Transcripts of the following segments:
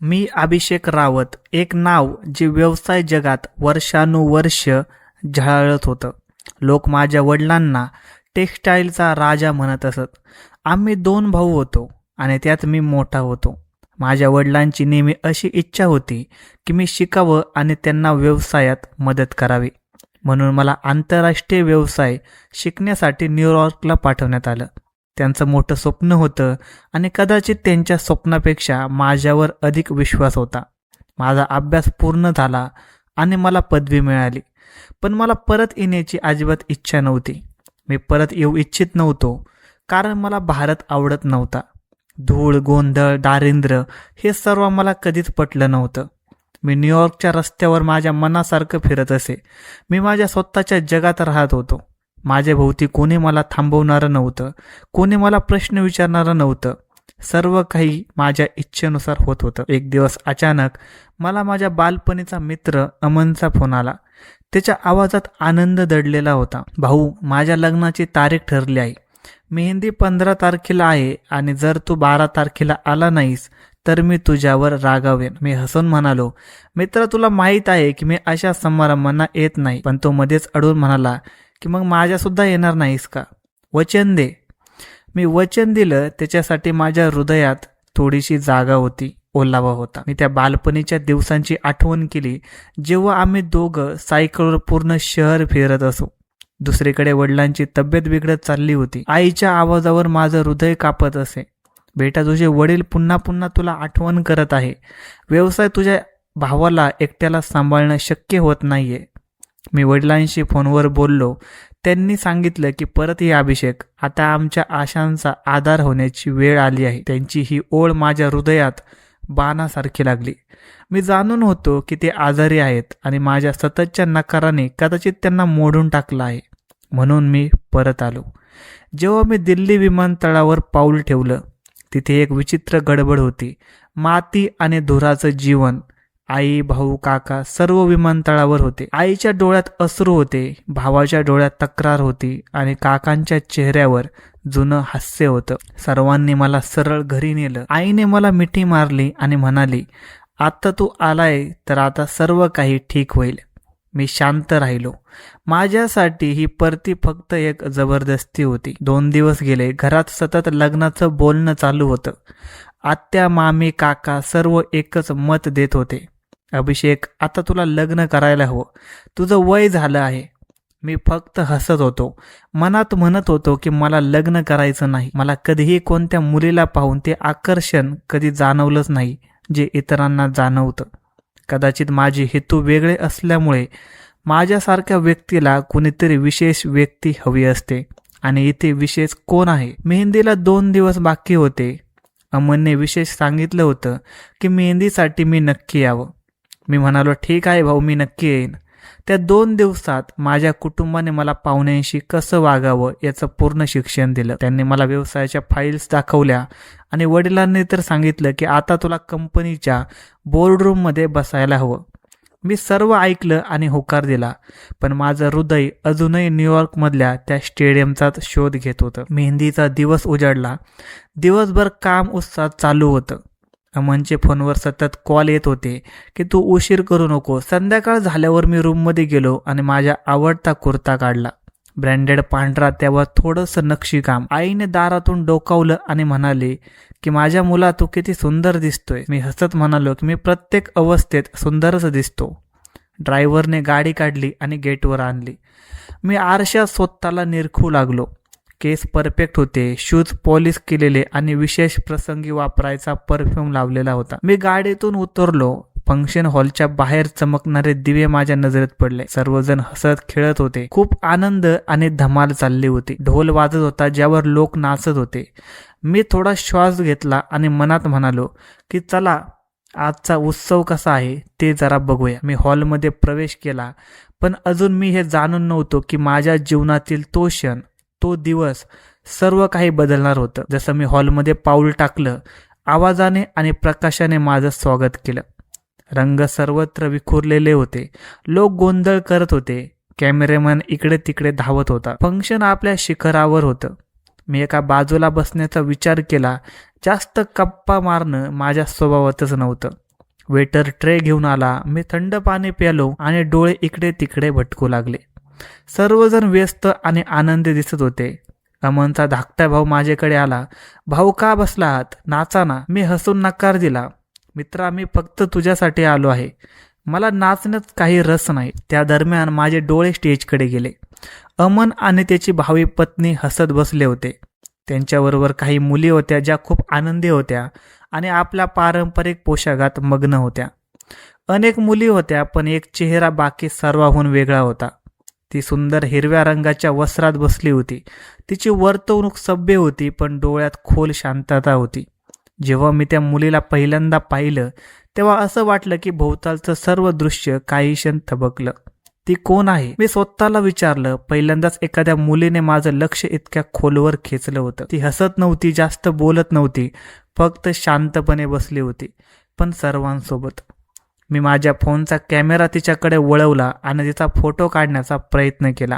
मी अभिषेक रावत, एक नाव जे व्यवसाय जगात वर्षानुवर्ष झळाळत होतं. लोक माझ्या वडिलांना टेक्स्टाईलचा राजा म्हणत असत. आम्ही 2 भाऊ होतो आणि त्यात मी मोठा होतो. माझ्या वडिलांची नेहमी अशी इच्छा होती की मी शिकावं आणि त्यांना व्यवसायात मदत करावी. म्हणून मला आंतरराष्ट्रीय व्यवसाय शिकण्यासाठी न्यूयॉर्कला पाठवण्यात आलं. त्यांचं मोठं स्वप्न होतं आणि कदाचित त्यांच्या स्वप्नापेक्षा माझ्यावर अधिक विश्वास होता. माझा अभ्यास पूर्ण झाला आणि मला पदवी मिळाली. पण मला परत येण्याची अजिबात इच्छा नव्हती. मी परत येऊ इच्छित नव्हतो, कारण मला भारत आवडत नव्हता. धूळ, गोंधळ, दारिद्र्य हे सर्व मला कधीच पटलं नव्हतं. मी न्यूयॉर्कच्या रस्त्यावर माझ्या मनासारखं फिरत असे. मी माझ्या स्वतःच्या जगात राहत होतो. माझ्या भोवती कोणी मला थांबवणारं नव्हतं, कोणी मला प्रश्न विचारणारं नव्हतं. सर्व काही माझ्या इच्छेनुसार होत होतं. एक दिवस अचानक मला माझ्या बालपणीचा मित्र अमनचा फोन आला. त्याच्या आवाजात आनंद दडलेला होता. भाऊ, माझ्या लग्नाची तारीख ठरली आहे. मेहंदी 15 तारखेला आहे आणि जर तू 12 तारखेला आला नाहीस तर मी तुझ्यावर रागावेन. मी हसून म्हणालो, मित्र, तुला माहीत आहे की मी अशा समारंभांना येत नाही. पण तो मध्येच अडून म्हणाला की मग माझ्यासुद्धा येणार नाहीस का? वचन दे. मी वचन दिलं. त्याच्यासाठी माझ्या हृदयात थोडीशी जागा होती, ओलावा होता. मी त्या बालपणीच्या दिवसांची आठवण केली, जेव्हा आम्ही दोघं सायकलवर पूर्ण शहर फिरत असू. दुसरीकडे वडिलांची तब्येत बिघडत चालली होती. आईच्या आवाजावर माझं हृदय कापत असे. बेटा, तुझे वडील पुन्हा पुन्हा तुला आठवण करत आहे. व्यवसाय तुझ्या भावाला एकट्याला सांभाळणं शक्य होत नाहीये. मी वडिलांशी फोनवर बोललो. त्यांनी सांगितलं की परत ये अभिषेक, आता आमच्या आशांचा आधार होण्याची वेळ आली आहे. त्यांची ही ओळ माझ्या हृदयात बाणासारखी लागली. मी जाणून होतो की ते आजारी आहेत आणि माझ्या सततच्या नकाराने कदाचित त्यांना मोडून टाकलं आहे. म्हणून मी परत आलो. जेव्हा मी दिल्ली विमानतळावर पाऊल ठेवलं, तिथे एक विचित्र गडबड होती. माती आणि धुराचं जीवन. आई, भाऊ, काका सर्व विमानतळावर होते. आईच्या डोळ्यात अश्रू होते, भावाच्या डोळ्यात तक्रार होती आणि काकांच्या चेहऱ्यावर जुनं हास्य होतं. सर्वांनी मला सरळ घरी नेलं. आईने मला मिठी मारली आणि म्हणाली, आता तू आलाय तर आता सर्व काही ठीक होईल. मी शांत राहिलो. माझ्यासाठी ही परती फक्त एक जबरदस्ती होती. 2 दिवस गेले. घरात सतत लग्नाचं बोलणं चालू होतं. आत्या, मामी, काका सर्व एकच मत देत होते, अभिषेक, आता तुला लग्न करायला हवं. तुझं वय झालं आहे. मी फक्त हसत होतो. मनात म्हणत होतो की मला लग्न करायचं नाही. मला कधीही कोणत्या मुलीला पाहून ते आकर्षण कधी जाणवलंच नाही जे इतरांना जाणवतं. कदाचित माझे हेतू वेगळे असल्यामुळे माझ्यासारख्या व्यक्तीला कोणीतरी विशेष व्यक्ती हवी असते. आणि इथे विशेष कोण आहे? मेहंदीला 2 दिवस बाकी होते. अमनने विशेष सांगितलं होतं की मेहंदीसाठी मी नक्की यावं. मी म्हणालो, ठीक आहे भाऊ, मी नक्की येईन. त्या 2 दिवसात माझ्या कुटुंबाने मला पाहुण्यांशी कसं वागावं याचं पूर्ण शिक्षण दिलं. त्यांनी मला व्यवसायाच्या फाईल्स दाखवल्या आणि वडिलांनी तर सांगितलं की आता तुला कंपनीच्या बोर्डरूममध्ये बसायला हवं. मी सर्व ऐकलं आणि होकार दिला. पण माझं हृदय अजूनही न्यूयॉर्कमधल्या त्या स्टेडियमचाच शोध घेत होतं. मेहंदीचा दिवस उजाडला. दिवसभर काम उत्साहात चालू होतं. अमनचे फोनवर सतत कॉल येत होते की तू उशीर करू नको. संध्याकाळ झाल्यावर मी रूममध्ये गेलो आणि माझ्या आवडता कुर्ता काढला. ब्रँडेड पांढरा, त्यावर थोडंसं नक्षीकाम. आईने दारातून डोकावलं आणि म्हणाले की माझ्या मुला, तू किती सुंदर दिसतोय. मी हसत म्हणालो की मी प्रत्येक अवस्थेत सुंदरच दिसतो. ड्रायव्हरने गाडी काढली आणि गेटवर आणली. मी आरशात स्वतःला निरखू लागलो. केस परफेक्ट होते, शूज पॉलिश केलेले आणि विशेष प्रसंगी वापरायचा परफ्यूम लावलेला होता. मी गाडीतून उतरलो. फंक्शन हॉलच्या बाहेर चमकणारे दिवे माझ्या नजरेत पडले. सर्वजण हसत खेळत होते. खूप आनंद आणि धमाल चालली होती. ढोल वाजत होता ज्यावर लोक नाचत होते. मी थोडा श्वास घेतला आणि मनात म्हणालो की चला, आजचा उत्सव कसा आहे ते जरा बघूया. मी हॉलमध्ये प्रवेश केला. पण अजून मी हे जाणून नव्हतो की माझ्या जीवनातील तो क्षण, तो दिवस, सर्व काही बदलणार होतं. जसं मी हॉलमध्ये पाऊल टाकलं, आवाजाने आणि प्रकाशाने माझं स्वागत केलं. रंग सर्वत्र विखुरलेले होते. लोक गोंधळ करत होते. कॅमेरामॅन इकडे तिकडे धावत होता. फंक्शन आपल्या शिखरावर होतं. मी एका बाजूला बसण्याचा विचार केला. जास्त गप्पा मारणं माझ्या स्वभावातच नव्हतं. वेटर ट्रे घेऊन आला. मी थंड पाणी प्यालो आणि डोळे इकडे तिकडे भटकू लागले. सर्वजण व्यस्त आणि आनंदी दिसत होते. अमनचा धाकटा भाऊ माझ्याकडे आला. भाऊ, का बसला आहात? नाचा ना. मी हसून नकार दिला. मित्रा, मी फक्त तुझ्यासाठी आलो आहे. मला नाचण्यात काही रस नाही. त्या दरम्यान माझे डोळे स्टेजकडे गेले. अमन आणि त्याची भावी पत्नी हसत बसले होते. त्यांच्याबरोबर काही मुली होत्या ज्या खूप आनंदी होत्या आणि आपल्या पारंपरिक पोशाखात मग्न होत्या. अनेक मुली होत्या, पण एक चेहरा बाकी सर्वांहून वेगळा होता. ती सुंदर हिरव्या रंगाच्या वस्त्रात बसली होती. तिची वर्तवणूक सभ्य होती, पण डोळ्यात खोल शांतता होती. जेव्हा मी त्या मुलीला पहिल्यांदा पाहिलं तेव्हा असं वाटलं की भोवतालचं सर्व दृश्य काही क्षण थबकलं. ती कोण आहे, मी स्वतःला विचारलं. पहिल्यांदाच एखाद्या मुलीने माझं लक्ष इतक्या खोलवर खेचलं होतं. ती हसत नव्हती, जास्त बोलत नव्हती, फक्त शांतपणे बसली होती, पण सर्वांसोबत. मी माझ्या फोनचा कॅमेरा तिच्याकडे वळवला आणि तिचा फोटो काढण्याचा प्रयत्न केला,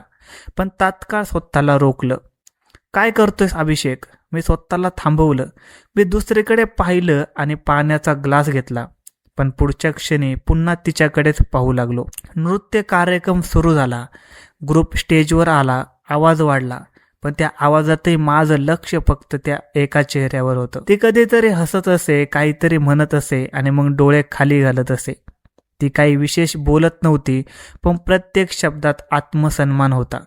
पण तात्काळ स्वतःला रोखलं. काय करतोयस अभिषेक? मी स्वतःला थांबवलं. मी दुसरीकडे पाहिलं आणि पाण्याचा ग्लास घेतला, पण पुढच्या क्षणी पुन्हा तिच्याकडेच पाहू लागलो. नृत्य कार्यक्रम सुरू झाला. ग्रुप स्टेजवर आला. आवाज वाढला, पण त्या आवाजातही माझं लक्ष फक्त त्या एका चेहऱ्यावर होतं. ती कधीतरी हसत असे, काहीतरी म्हणत असे आणि मग डोळे खाली घालत असे. ती काही विशेष बोलत नव्हती, पण प्रत्येक शब्दात आत्मसन्मान होता.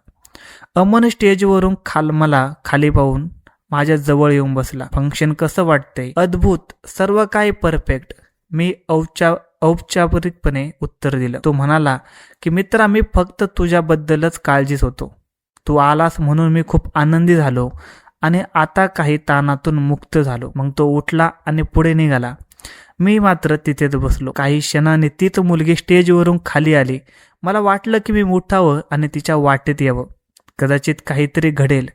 अमन स्टेजवरून मला खाली पाहून माझ्या जवळ येऊन बसला. फंक्शन कसं वाटतंय? अद्भुत, सर्व काही परफेक्ट, मी औपचारिकपणे उत्तर दिलं. तो म्हणाला की मित्रा, मी फक्त तुझ्याबद्दलच काळजीच होतो. तू आलास म्हणून मी खूप आनंदी झालो आणि आता काही ताणातून मुक्त झालो. मग तो उठला आणि पुढे निघाला. मी मात्र तिथेच बसलो. काही क्षणांनी तीच मुलगी स्टेजवरून खाली आली. मला वाटलं की मी उठावं आणि तिच्या वाटेत यावं. कदाचित काहीतरी घडेल.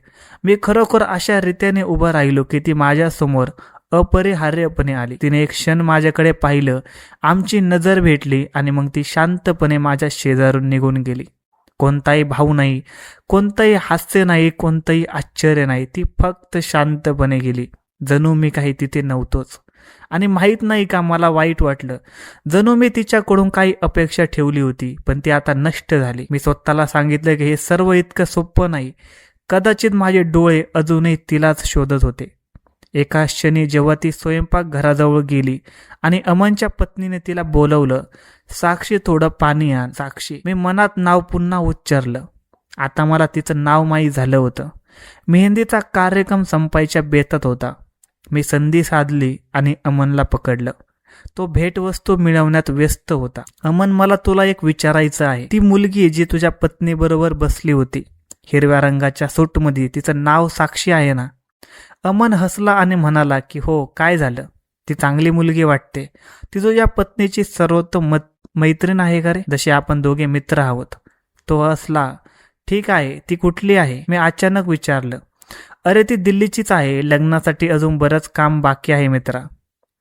मी खरोखर अशा रीतीने उभं राहिलो की ती माझ्यासमोर अपरिहार्यपणे आली. तिने एक क्षण माझ्याकडे पाहिलं, आमची नजर भेटली आणि मग ती शांतपणे माझ्या शेजारून निघून गेली. कोणताही भाव नाही, कोणतंही हास्य नाही, कोणतंही आश्चर्य नाही. ती फक्त शांतपणे गेली, जणू मी काही तिथे नव्हतोच. आणि माहीत नाही का, मला वाईट वाटलं. जणू मी तिच्याकडून काही अपेक्षा ठेवली होती, पण ती आता नष्ट झाली. मी स्वतःला सांगितलं की हे सर्व इतकं सोपं नाही. कदाचित माझे डोळे अजूनही तिलाच शोधत होते. एका क्षणी जेव्हा ती स्वयंपाकघराजवळ गेली आणि अमनच्या पत्नीने तिला बोलवलं, साक्षी, थोडं पाणी आण. साक्षी, मी मनात नाव पुन्हा उच्चारलं. आता मला तिचं नाव माहीत झालं होतं. मेहंदीचा कार्यक्रम संपायच्या बेतात होता. मी संधी साधली आणि अमनला पकडलं. तो भेटवस्तू मिळवण्यात व्यस्त होता. अमन, मला तुला एक विचारायचं आहे. ती मुलगी जी तुझ्या पत्नीबरोबर बसली होती हिरव्या रंगाच्या सूटमध्ये, तिचं नाव साक्षी आहे ना? अमन हसला आणि म्हणाला की हो. काय झालं? ती चांगली मुलगी वाटते. ती तुझ्या पत्नीची सर्वोत्तम मैत्रीण आहे का रे? जसे आपण दोघे मित्र आहोत. तो हसला. ठीक आहे, ती कुठली आहे? मी अचानक विचारलं. अरे, ती दिल्लीचीच आहे. लग्नासाठी अजून बरंच काम बाकी आहे मित्रा.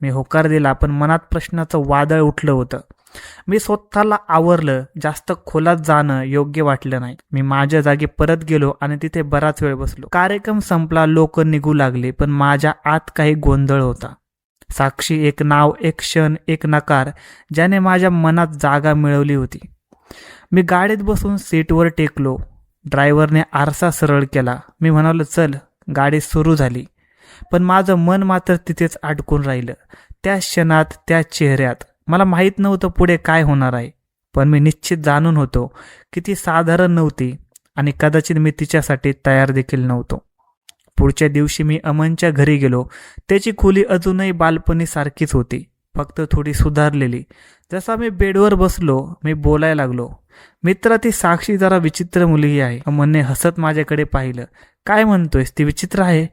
मी होकार दिला, पण मनात प्रश्नाचं वादळ उठलं होतं. मी स्वतःला आवरलं. जास्त खोलात जाणं योग्य वाटलं नाही. मी माझ्या जागी परत गेलो आणि तिथे बराच वेळ बसलो. कार्यक्रम संपला, लोक निघू लागले, पण माझ्या आत काही गोंधळ होता. साक्षी, एक नाव, एक क्षण, एक नकार, ज्याने माझ्या मनात जागा मिळवली होती. मी गाडीत बसून सीटवर टेकलो. ड्रायव्हरने आरसा सरळ केला. मी म्हणालो, चल. गाडी सुरू झाली, पण माझं मन मात्र तिथेच अडकून राहिलं. त्या क्षणात, त्या चेहऱ्यात. मला माहीत नव्हतं पुढे काय होणार आहे, पण मी निश्चित जाणून होतो की ती साधारण नव्हती आणि कदाचित मी तिच्यासाठी तयार देखील नव्हतो. पुढच्या दिवशी मी अमनच्या घरी गेलो. त्याची खोली अजूनही बालपणीसारखीच होती, फक्त थोडी सुधारलेली. जसा मी बेडवर बसलो, मी बोलायला लागलो. मित्रा, ती साक्षी जरा विचित्र मुलगी आहे. अमनने हसत माझ्याकडे पाहिलं. काय म्हणतोयस? ती विचित्र आहे?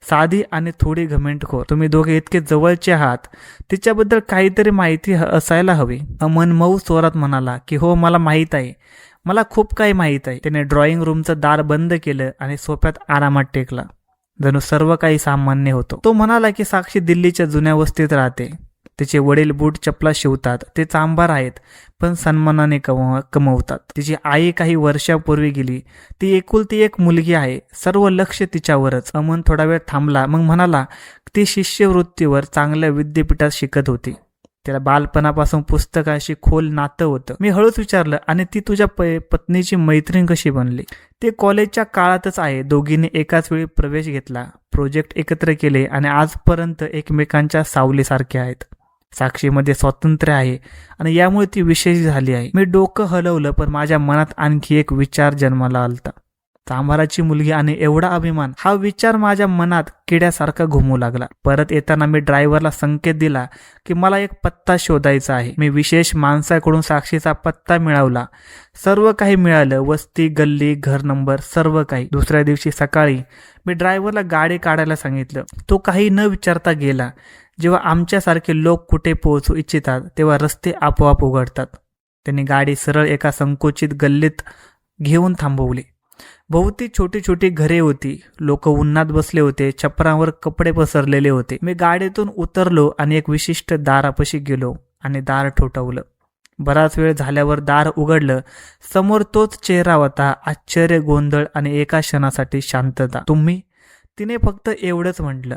साधी आणि थोडी घमेंडखोर. तुम्ही दोघे इतके जवळचे आहात, तिच्याबद्दल काहीतरी माहिती असायला हवी. अमन मऊ स्वरात म्हणाला की हो, मला माहीत आहे. मला खूप काही माहीत आहे. त्याने ड्रॉइंग रूमचं दार बंद केलं आणि सोफ्यात आरामात टेकला, जणू सर्व काही सामान्य होतं. तो म्हणाला की साक्षी दिल्लीच्या जुन्या वस्तीत राहते. तिचे वडील बूट चपला शिवतात. ते चांभार आहेत, पण सन्मानाने कमवतात. तिची आई काही वर्षापूर्वी गेली. ती एकुलती एक मुलगी आहे. सर्व लक्ष तिच्यावरच. अमन थोडा वेळ थांबला, मग म्हणाला ती शिष्यवृत्तीवर चांगल्या विद्यापीठात शिकत होती. त्याला बालपणापासून पुस्तकाशी खोल नातं होतं. मी हळूच विचारलं, आणि ती तुझ्या पत्नीची मैत्रीण कशी बनली? ते कॉलेजच्या काळातच आहे. दोघींनी एकाच वेळी प्रवेश घेतला, प्रोजेक्ट एकत्र केले आणि आजपर्यंत एकमेकांच्या सावलीसारखे आहेत. साक्षीमध्ये स्वातंत्र्य आहे आणि यामुळे ती विशेष झाली आहे. मी डोकं हलवलं, पण माझ्या मनात आणखी एक विचार जन्माला आलता. चांभाराची मुलगी आणि एवढा अभिमान, हा विचार माझ्या मनात किड्यासारखा घुमू लागला. परत येताना मी ड्रायव्हरला संकेत दिला की मला एक पत्ता शोधायचा आहे. मी विशेष माणसाकडून साक्षीचा पत्ता मिळवला. सर्व काही मिळालं, वस्ती, गल्ली, घर नंबर, सर्व काही. दुसऱ्या दिवशी सकाळी मी ड्रायव्हरला गाडी काढायला सांगितलं. तो काही न विचारता गेला. जेव्हा आमच्यासारखे लोक कुठे पोहोचू इच्छितात तेव्हा रस्ते आपोआप उघडतात. त्यांनी गाडी सरळ एका संकुचित गल्लीत घेऊन थांबवली. भोवती छोटी छोटी घरे होती. लोक उन्हात बसले होते. छपरावर कपडे पसरलेले होते. मी गाडीतून उतरलो आणि एक विशिष्ट दारापाशी गेलो आणि दार ठोठावलं. बराच वेळ झाल्यावर दार उघडलं. समोर तोच चेहरा होता. आश्चर्य, गोंधळ आणि एका क्षणासाठी शांतता. तुम्ही? तिने फक्त एवढंच म्हटलं.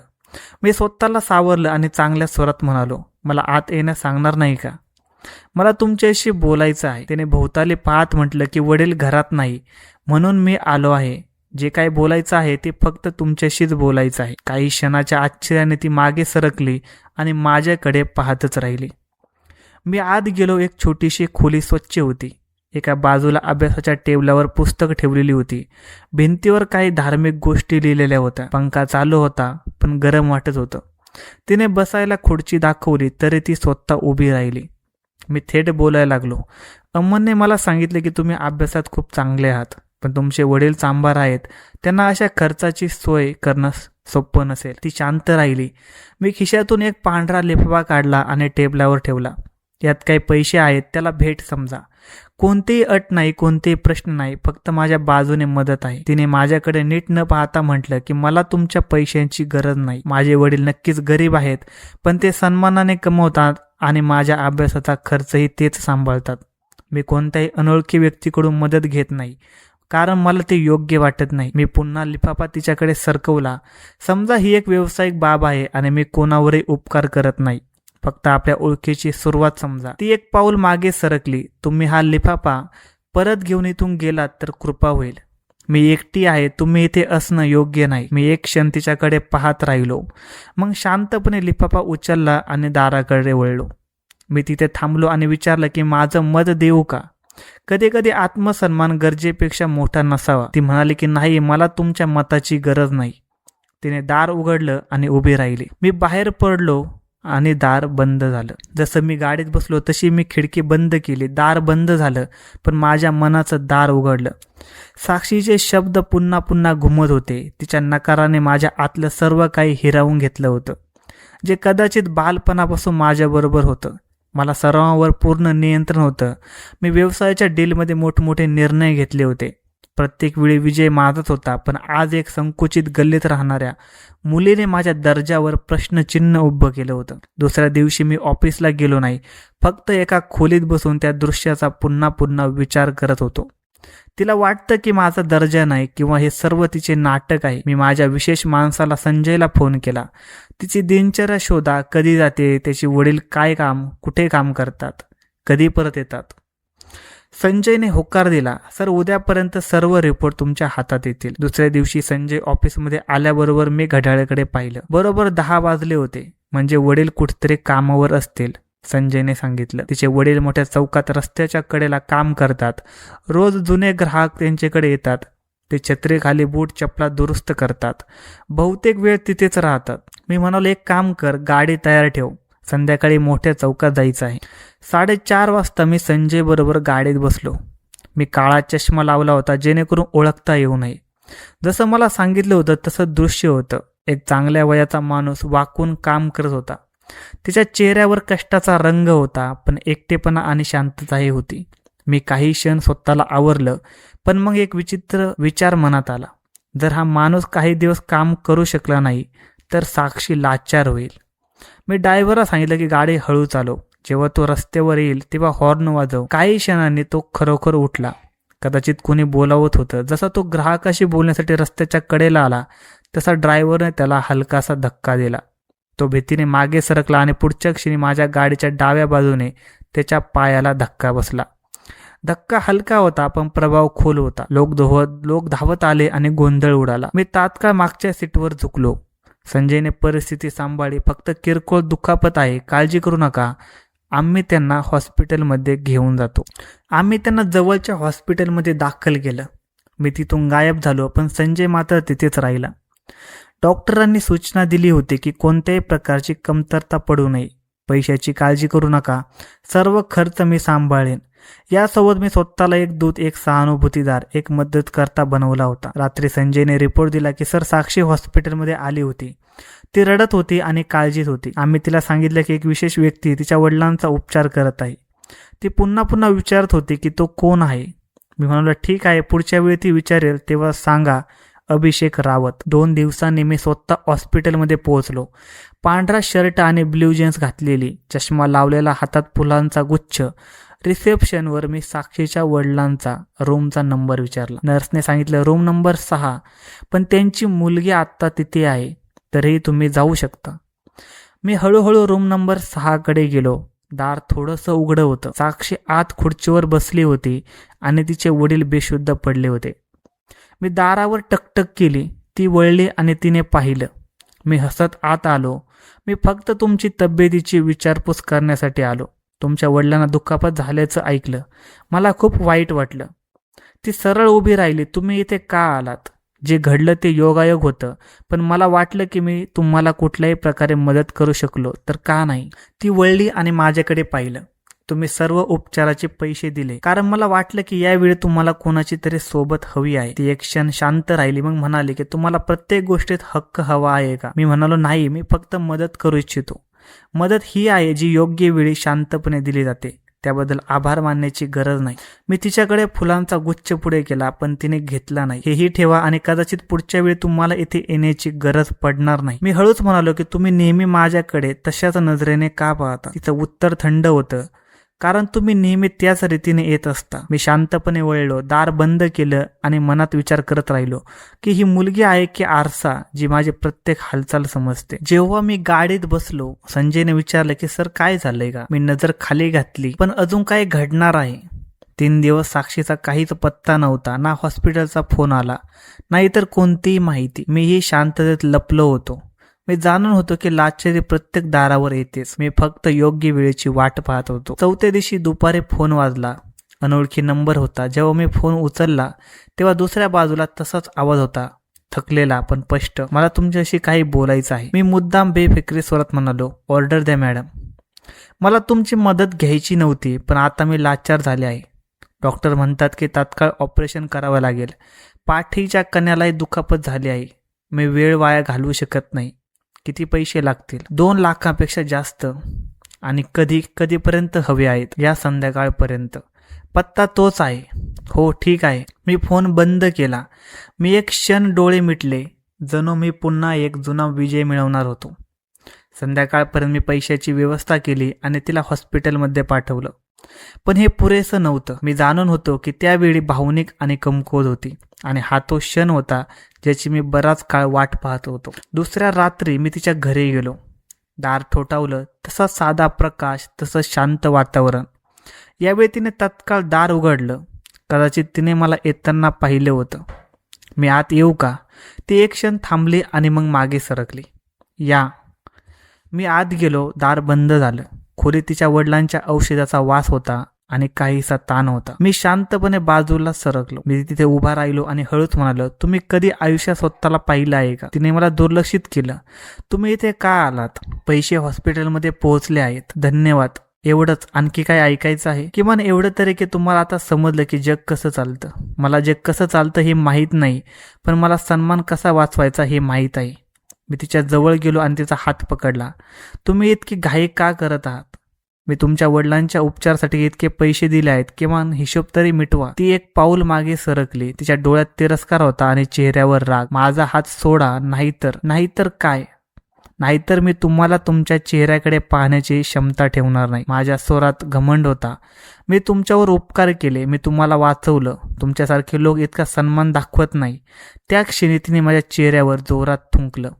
मी स्वतःला सावरलं आणि चांगल्या स्वरात म्हणालो, मला आत येण्यास सांगणार नाही का? मला तुमच्याशी बोलायचं आहे. त्याने भोवताली पाहत म्हटलं की वडील घरात नाही म्हणून मी आलो आहे. जे काही बोलायचं आहे ते फक्त तुमच्याशीच बोलायचं आहे. काही क्षणाच्या आश्चर्याने ती मागे सरकली आणि माझ्याकडे पाहतच राहिली. मी आत गेलो. एक छोटीशी खोली स्वच्छ होती. एका बाजूला अभ्यासाच्या टेबलावर पुस्तक ठेवलेली होती. भिंतीवर काही धार्मिक गोष्टी लिहिलेल्या होत्या. पंखा चालू होता पण गरम वाटत होतं. तिने बसायला खुर्ची दाखवली तरी ती स्वतः उभी राहिली. मी थेट बोलायला लागलो. अम्मांनी मला सांगितले की तुम्ही अभ्यासात खूप चांगले आहात, पण तुमचे वडील चांभार आहेत. त्यांना अशा खर्चाची सोय करणं सोपं नसेल. ती शांत राहिली. मी खिशातून एक पांढरा लिफाफा काढला आणि टेबलावर ठेवला. यात काही पैसे आहेत, त्याला भेट समजा. कोणतीही अट नाही, कोणतेही प्रश्न नाही, फक्त माझ्या बाजूने मदत आहे. तिने माझ्याकडे नीट न पाहता म्हटलं की मला तुमच्या पैशांची गरज नाही. माझे वडील नक्कीच गरीब आहेत, पण ते सन्मानाने कमवतात आणि माझ्या अभ्यासाचा खर्चही तेच सांभाळतात. मी कोणत्याही अनोळखी व्यक्तीकडून मदत घेत नाही, कारण मला ते योग्य वाटत नाही. मी पुन्हा लिफाफा तिच्याकडे सरकवला. समजा ही एक व्यावसायिक बाब आहे आणि मी कोणावरही उपकार करत नाही, फक्त आपल्या ओळखीची सुरुवात समजा. ती एक पाऊल मागे सरकली. तुम्ही हा लिफाफा परत घेऊन इथून गेलात तर कृपा होईल. मी एकटी आहे, तुम्ही इथे असणं योग्य नाही. मी एक क्षण तिच्याकडे पाहत राहिलो, मग शांतपणे लिफाफा उचलला आणि दाराकडे वळलो. मी तिथे थांबलो आणि विचारलं की माझं मत देऊ का? कधी कधी आत्मसन्मान गरजेपेक्षा मोठा नसावा. ती म्हणाली की नाही, मला तुमच्या मताची गरज नाही. तिने दार उघडलं आणि उभी राहिली. मी बाहेर पडलो आणि दार बंद झालं. जसं मी गाडीत बसलो तशी मी खिडकी बंद केली. दार बंद झालं, पण माझ्या मनाचं दार उघडलं. साक्षीचे शब्द पुन्हा पुन्हा घुमत होते. तिच्या नकाराने माझ्या आतलं सर्व काही हिरावून घेतलं होतं, जे कदाचित बालपणापासून माझ्याबरोबर होतं. मला सर्वांवर पूर्ण नियंत्रण होतं. मी व्यवसायाच्या डीलमध्ये मोठमोठे निर्णय घेतले होते. प्रत्येक वेळी विजय माझाच होता, पण आज एक संकुचित गल्लीत राहणाऱ्या मुलीने माझ्या दर्जावर प्रश्नचिन्ह उभं केलं होतं. दुसऱ्या दिवशी मी ऑफिसला गेलो नाही, फक्त एका खोलीत बसून त्या दृश्याचा पुन्हा पुन्हा विचार करत होतो. तिला वाटतं की माझा दर्जा नाही किंवा हे सर्व तिचे नाटक आहे. मी माझ्या विशेष माणसाला संजयला फोन केला. तिची दिनचर्या शोधा, कधी जाते, त्याचे वडील काय काम, कुठे काम करतात, कधी परत येतात. संजयने होकार दिला. सर, उद्यापर्यंत सर्व रिपोर्ट तुमच्या हातात येतील. दुसऱ्या दिवशी संजय ऑफिसमध्ये आल्याबरोबर मी घड्याळाकडे पाहिलं. बरोबर 10 वाजले होते. म्हणजे वडील कुठेतरी कामावर असतील, संजयने सांगितलं. तिचे वडील मोठ्या चौकात रस्त्याच्या कडेला काम करतात. रोज जुने ग्राहक त्यांच्याकडे येतात. ते छत्रीखाली बूट चपला दुरुस्त करतात. बहुतेक वेळ तिथेच राहतात. मी म्हणालो, एक काम कर, गाडी तयार ठेव, संध्याकाळी मोठ्या चौकात जायचं आहे. 4:30 वाजता मी संजय बरोबर गाडीत बसलो. मी काळा चष्मा लावला होता जेणेकरून ओळखता येऊ नये. जसं मला सांगितलं होतं तसं दृश्य होतं. एक चांगल्या वयाचा माणूस वाकून काम करत होता. तिच्या चेहऱ्यावर कष्टाचा रंग होता, पण एकटेपणा आणि शांतताही होती. मी काही क्षण स्वतःला आवरलं, पण मग एक विचित्र विचार मनात आला. जर हा माणूस काही दिवस काम करू शकला नाही तर साक्षी लाचार होईल. मी ड्रायव्हरला सांगितलं की गाडी हळू चालव. जेव्हा तो रस्त्यावर येईल तेव्हा हॉर्न वाजव. काही क्षणांनी तो खरोखर उठला. कदाचित कोणी बोलावत होतं. जसा तो ग्राहकाशी बोलण्यासाठी रस्त्याच्या कडेला आला तसा ड्रायव्हरने त्याला हलकासा धक्का दिला. तो भीतीने मागे सरकला आणि पुढच्या क्षणी माझ्या गाडीच्या डाव्या बाजूने त्याच्या पायाला धक्का बसला. धक्का हलका होता पण प्रभाव खोल होता. लोक धावत आले आणि गोंधळ उडाला. मी तात्काळ मागच्या सीटवर झुकलो. संजयने परिस्थिती सांभाळली. फक्त किरकोळ दुखापत आहे, काळजी करू नका, आम्ही त्यांना हॉस्पिटलमध्ये घेऊन जातो. आम्ही त्यांना जवळच्या हॉस्पिटलमध्ये दाखल केलं. मी तिथून गायब झालो पण संजय मात्र तिथेच राहिला. डॉक्टरांनी सूचना दिली होती की कोणत्याही प्रकारची कमतरता पडू नये. पैशाची काळजी करू नका, सर्व खर्च मी सांभाळेन. यासोबत मी स्वतःला एक दूत, एक सहानुभूतीदार, एक मदतकर्ता बनवला होता. रात्री संजयने रिपोर्ट दिला की सर, साक्षी हॉस्पिटलमध्ये आली होती. ती रडत होती आणि काळजीत होती. आम्ही तिला सांगितलं की एक विशेष व्यक्ती तिच्या वडिलांचा उपचार करत आहे. ती पुन्हा विचारत होती की तो कोण आहे. मी म्हणालो ठीक आहे, पुढच्या वेळी ती विचारेल तेव्हा सांगा, अभिषेक रावत. 2 दिवसांनी मी स्वतः हॉस्पिटलमध्ये पोहोचलो. पांढरा शर्ट आणि ब्ल्यू जीन्स घातलेली, चष्मा लावलेला, हातात फुलांचा गुच्छ. रिसेप्शनवर मी साक्षीच्या वडिलांचा रूमचा नंबर विचारला. नर्सने सांगितलं रूम नंबर 6, पण त्यांची मुलगी आत्ता तिथे आहे, तरीही तुम्ही जाऊ शकता. मी हळूहळू रूम नंबर 6 कडे गेलो. दार थोडंसं उघडं होतं. साक्षी आत खुर्चीवर बसली होती आणि तिचे वडील बेशुद्ध पडले होते. मी दारावर टकटक केली. ती वळली आणि तिने पाहिलं. मी हसत आत आलो. मी फक्त तुमची तब्येतीची विचारपूस करण्यासाठी आलो. तुमच्या वडिलांना दुखापत झाल्याचं ऐकलं. मला खूप वाईट वाटलं. ती सरळ उभी राहिली. तुम्ही इथे का आलात? जे घडलं ते योगायोग होतं, पण मला वाटलं की मी तुम्हाला कुठल्याही प्रकारे मदत करू शकलो तर का नाही. ती वळली आणि माझ्याकडे पाहिलं. तुम्ही सर्व उपचाराचे पैसे दिले कारण मला वाटलं की यावेळी तुम्हाला कोणाची तरी सोबत हवी आहे. ती एक क्षण शांत राहिली, मग म्हणाली की तुम्हाला प्रत्येक गोष्टीत हक्क हवा आहे का? मी म्हणालो नाही, मी फक्त मदत करू इच्छितो. मदत ही आहे जी योग्य वेळी शांतपणे दिली जाते. त्याबद्दल आभार मानण्याची गरज नाही. मी तिच्याकडे फुलांचा गुच्छ पुढे केला पण तिने घेतला नाही. हेही ठेवा आणि कदाचित पुढच्या वेळी तुम्हाला इथे येण्याची गरज पडणार नाही. मी हळूच म्हणालो की तुम्ही नेहमी माझ्याकडे तशाच नजरेने का पाहता? तिचं उत्तर थंड होतं, कारण तुम्ही नेहमी त्याच रीतीने येत असता. मी शांतपणे वळलो, दार बंद केलं आणि मनात विचार करत राहिलो की ही मुलगी आहे की आरसा जी माझी प्रत्येक हालचाल समजते. जेव्हा मी गाडीत बसलो, संजयने विचारलं की सर काय झालंय का? मी नजर खाली घातली, पण अजून काय घडणार आहे? 3 दिवस साक्षीचा काहीच पत्ता नव्हता. ना हॉस्पिटलचा फोन आला, नाहीतर कोणतीही माहिती. मीही शांततेत लपलो होतो. मी जाणून होतो की लाचारी प्रत्येक दारावर येतेच. मी फक्त योग्य वेळेची वाट पाहत होतो. 4थ्या दिवशी दुपारी फोन वाजला. अनोळखी नंबर होता. जेव्हा मी फोन उचलला तेव्हा दुसऱ्या बाजूला तसाच आवाज होता, थकलेला पण स्पष्ट. मला तुमच्याशी काही बोलायचं आहे. मी मुद्दाम बेफिक्री स्वरात म्हणालो, ऑर्डर द्या मॅडम. मला तुमची मदत घ्यायची नव्हती, पण आता मी लाचार झाले आहे. डॉक्टर म्हणतात की तात्काळ ऑपरेशन करावं लागेल. पाठीच्या कण्यालाही दुखापत झाली आहे. मी वेळ वाया घालवू शकत नाही. किती पैसे लागतील? 2 लाखापेक्षा जास्त. आणि कधीपर्यंत हवे आहेत? या संध्याकाळपर्यंत. पत्ता तोच आहे. हो ठीक आहे. मी फोन बंद केला. मी एक क्षण डोळे मिटले, जणू मी पुन्हा एक जुना विजय मिळवणार होतो. संध्याकाळपर्यंत मी पैशाची व्यवस्था केली आणि तिला हॉस्पिटलमध्ये पाठवलं. पण हे पुरेसं नव्हतं. मी जाणून होतो की त्यावेळी भावनिक आणि कमकुवत होती आणि हा तो क्षण होता ज्याची मी बराच काळ वाट पाहत होतो. दुसऱ्या रात्री मी तिच्या घरी गेलो. दार ठोठावलं. तसा साधा प्रकाश, तसं शांत वातावरण. यावेळी तिने तत्काळ दार उघडलं. कदाचित तिने मला येताना पाहिलं होतं. मी आत येऊ का? ती एक क्षण थांबली आणि मग मागे सरकली. या. मी आत गेलो. दार बंद झालं. खोलीत तिच्या वडिलांच्या औषधाचा वास होता आणि काहीसा ताण होता. मी शांतपणे बाजूला सरकलो. मी तिथे उभा राहिलो आणि हळूच म्हणालो, तुम्ही कधी आयुष्यात स्वतःला पाहिलं आहे का? तिने मला दुर्लक्षित केलं. तुम्ही इथे का आलात? पैसे हॉस्पिटलमध्ये पोहोचले आहेत. धन्यवाद. एवढंच? आणखी काय ऐकायचं आहे? किमान एवढं तरी की तुम्हाला आता समजलं की जग कसं चालतं. मला जग कसं चालतं हे माहीत नाही, पण मला सन्मान कसा वाचवायचा हे माहीत आहे. मी तिच्या जवळ गेलो आणि तिचा हात पकडला. तुम्ही इतकी घाई का करत आहात? मी तुमच्या वडिलांच्या उपचारासाठी इतके पैसे दिले आहेत, किमान हिशोब तरी मिटवा. ती एक पाऊल मागे सरकली. तिच्या डोळ्यात तिरस्कार होता आणि चेहऱ्यावर राग. माझा हात सोडा, नाहीतर काय? नाहीतर मी तुम्हाला तुमच्या चेहऱ्याकडे पाहण्याची क्षमता ठेवणार नाही. माझ्या स्वरात घमंड होता. मी तुमच्यावर उपकार केले. मी तुम्हाला वाचवलं. तुमच्यासारखे लोक इतका सन्मान दाखवत नाही. त्या क्षणी तिने माझ्या चेहऱ्यावर जोरात थुंकलं.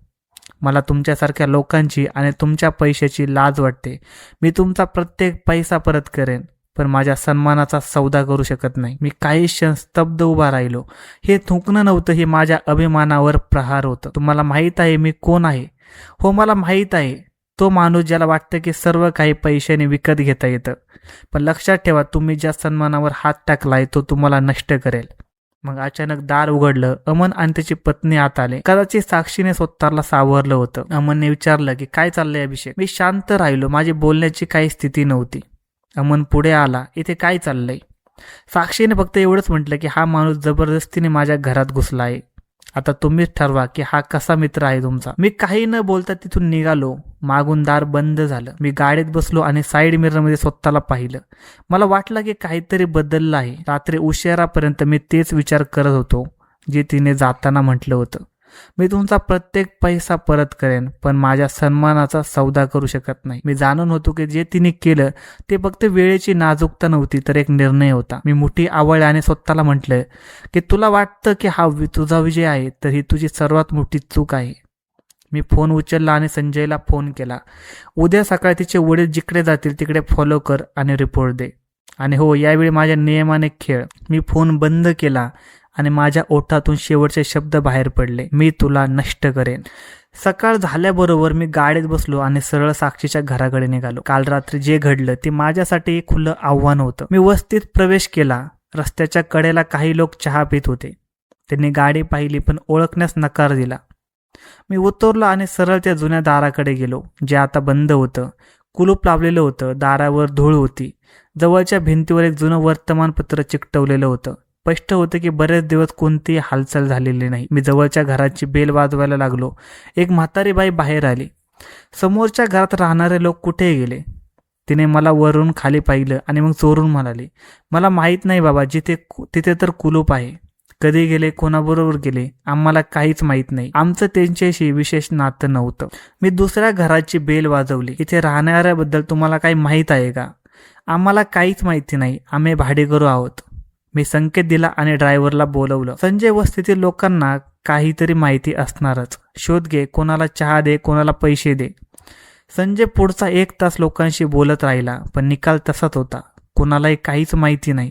मला तुमच्यासारख्या लोकांची आणि तुमच्या पैशाची लाज वाटते. मी तुमचा प्रत्येक पैसा परत करेन, पण माझ्या सन्मानाचा सौदा करू शकत नाही. मी काही क्षण स्तब्ध उभा राहिलो. हे थुंकणं नव्हतं, हे माझ्या अभिमानावर प्रहार होतं. तुम्हाला माहीत आहे मी कोण आहे? हो, मला माहीत आहे. तो माणूस ज्याला वाटतं की सर्व काही पैशाने विकत घेता येतं. पण लक्षात ठेवा, तुम्ही ज्या सन्मानावर हात टाकलाय तो तुम्हाला नष्ट करेल. मग अचानक दार उघडलं. अमन आणि त्याची पत्नी आत आले. कदाचित साक्षीने स्वतःला सावरलं होतं. अमनने विचारलं की काय चाललंय अभिषेक? मी शांत राहिलो. माझी बोलण्याची काही स्थिती नव्हती. अमन पुढे आला. इथे काय चाललंय? साक्षीने फक्त एवढंच म्हटलं की हा माणूस जबरदस्तीने माझ्या घरात घुसला आहे. आता तुम्हीच ठरवा की हा कसा मित्र आहे तुमचा. मी काही न बोलता तिथून निघालो. मागून दार बंद झालं. मी गाडीत बसलो आणि साईड मिररमध्ये स्वतःला पाहिलं. मला वाटलं की काहीतरी बदललं आहे. रात्री उशिरापर्यंत मी तेच विचार करत होतो जे तिने जाताना म्हटलं होतं. मी तुमचा प्रत्येक पैसा परत करेन, पण माझ्या सन्मानाचा सौदा करू शकत नाही. मी जाणून होतो की जे तिने केलं ते फक्त वेळेची नाजूकता नव्हती, तर एक निर्णय होता. मी मुठी आवळल्याने स्वतःला म्हटलं की तुला वाटतं की हा तुझा विजय आहे, तर ही तुझी सर्वात मोठी चूक आहे. मी फोन उचलला आणि संजयला फोन केला. उद्या सकाळी तिचे वडील जिकडे जातील तिकडे फॉलो कर आणि रिपोर्ट दे. आणि हो, यावेळी माझ्या नियमाने खेळ. मी फोन बंद केला आणि माझ्या ओठातून शेवटचे शब्द बाहेर पडले. मी तुला नष्ट करेन. सकाळ झाल्याबरोबर मी गाडीत बसलो आणि सरळ साक्षीच्या घराकडे निघालो. काल रात्री जे घडलं ते माझ्यासाठी एक खुलं आव्हान होतं. मी वस्तीत प्रवेश केला. रस्त्याच्या कडेला काही लोक चहा पित होते. त्यांनी गाडी पाहिली पण ओळखण्यास नकार दिला. मी उतरलो आणि सरळ त्या जुन्या दाराकडे गेलो, जे आता बंद होतं. कुलूप लावलेलं होतं. दारावर धूळ होती. जवळच्या भिंतीवर एक जुनं वर्तमानपत्र चिकटवलेलं होतं. स्पष्ट होतं की बरेच दिवस कोणतीही हालचाल झालेली नाही. मी जवळच्या घराची बेल वाजवायला लागलो. एक म्हातारी बाई बाहेर आली. समोरच्या घरात राहणारे लोक कुठे गेले? तिने मला वरून खाली पाहिलं आणि मग चोरून म्हणाली, मला माहीत नाही बाबा, तिथे तर कुलूप आहे. कधी गेले, कोणाबरोबर गेले, आम्हाला काहीच माहीत नाही. आमचं त्यांच्याशी विशेष नातं नव्हतं. मी दुसऱ्या घराची बेल वाजवली. इथे राहणाऱ्याबद्दल तुम्हाला काही माहीत आहे का? आम्हाला काहीच माहिती नाही. आम्ही भाडेकरू आहोत. मी संकेत दिला आणि ड्रायव्हरला बोलवलं. संजय वस्तीतील लोकांना काहीतरी माहिती असणारच. शोध घे, कोणाला चहा दे, कोणाला पैसे दे. संजय पुढचा 1 तास लोकांशी बोलत राहिला, पण निकाल तसाच होता. कोणालाही काहीच माहिती नाही.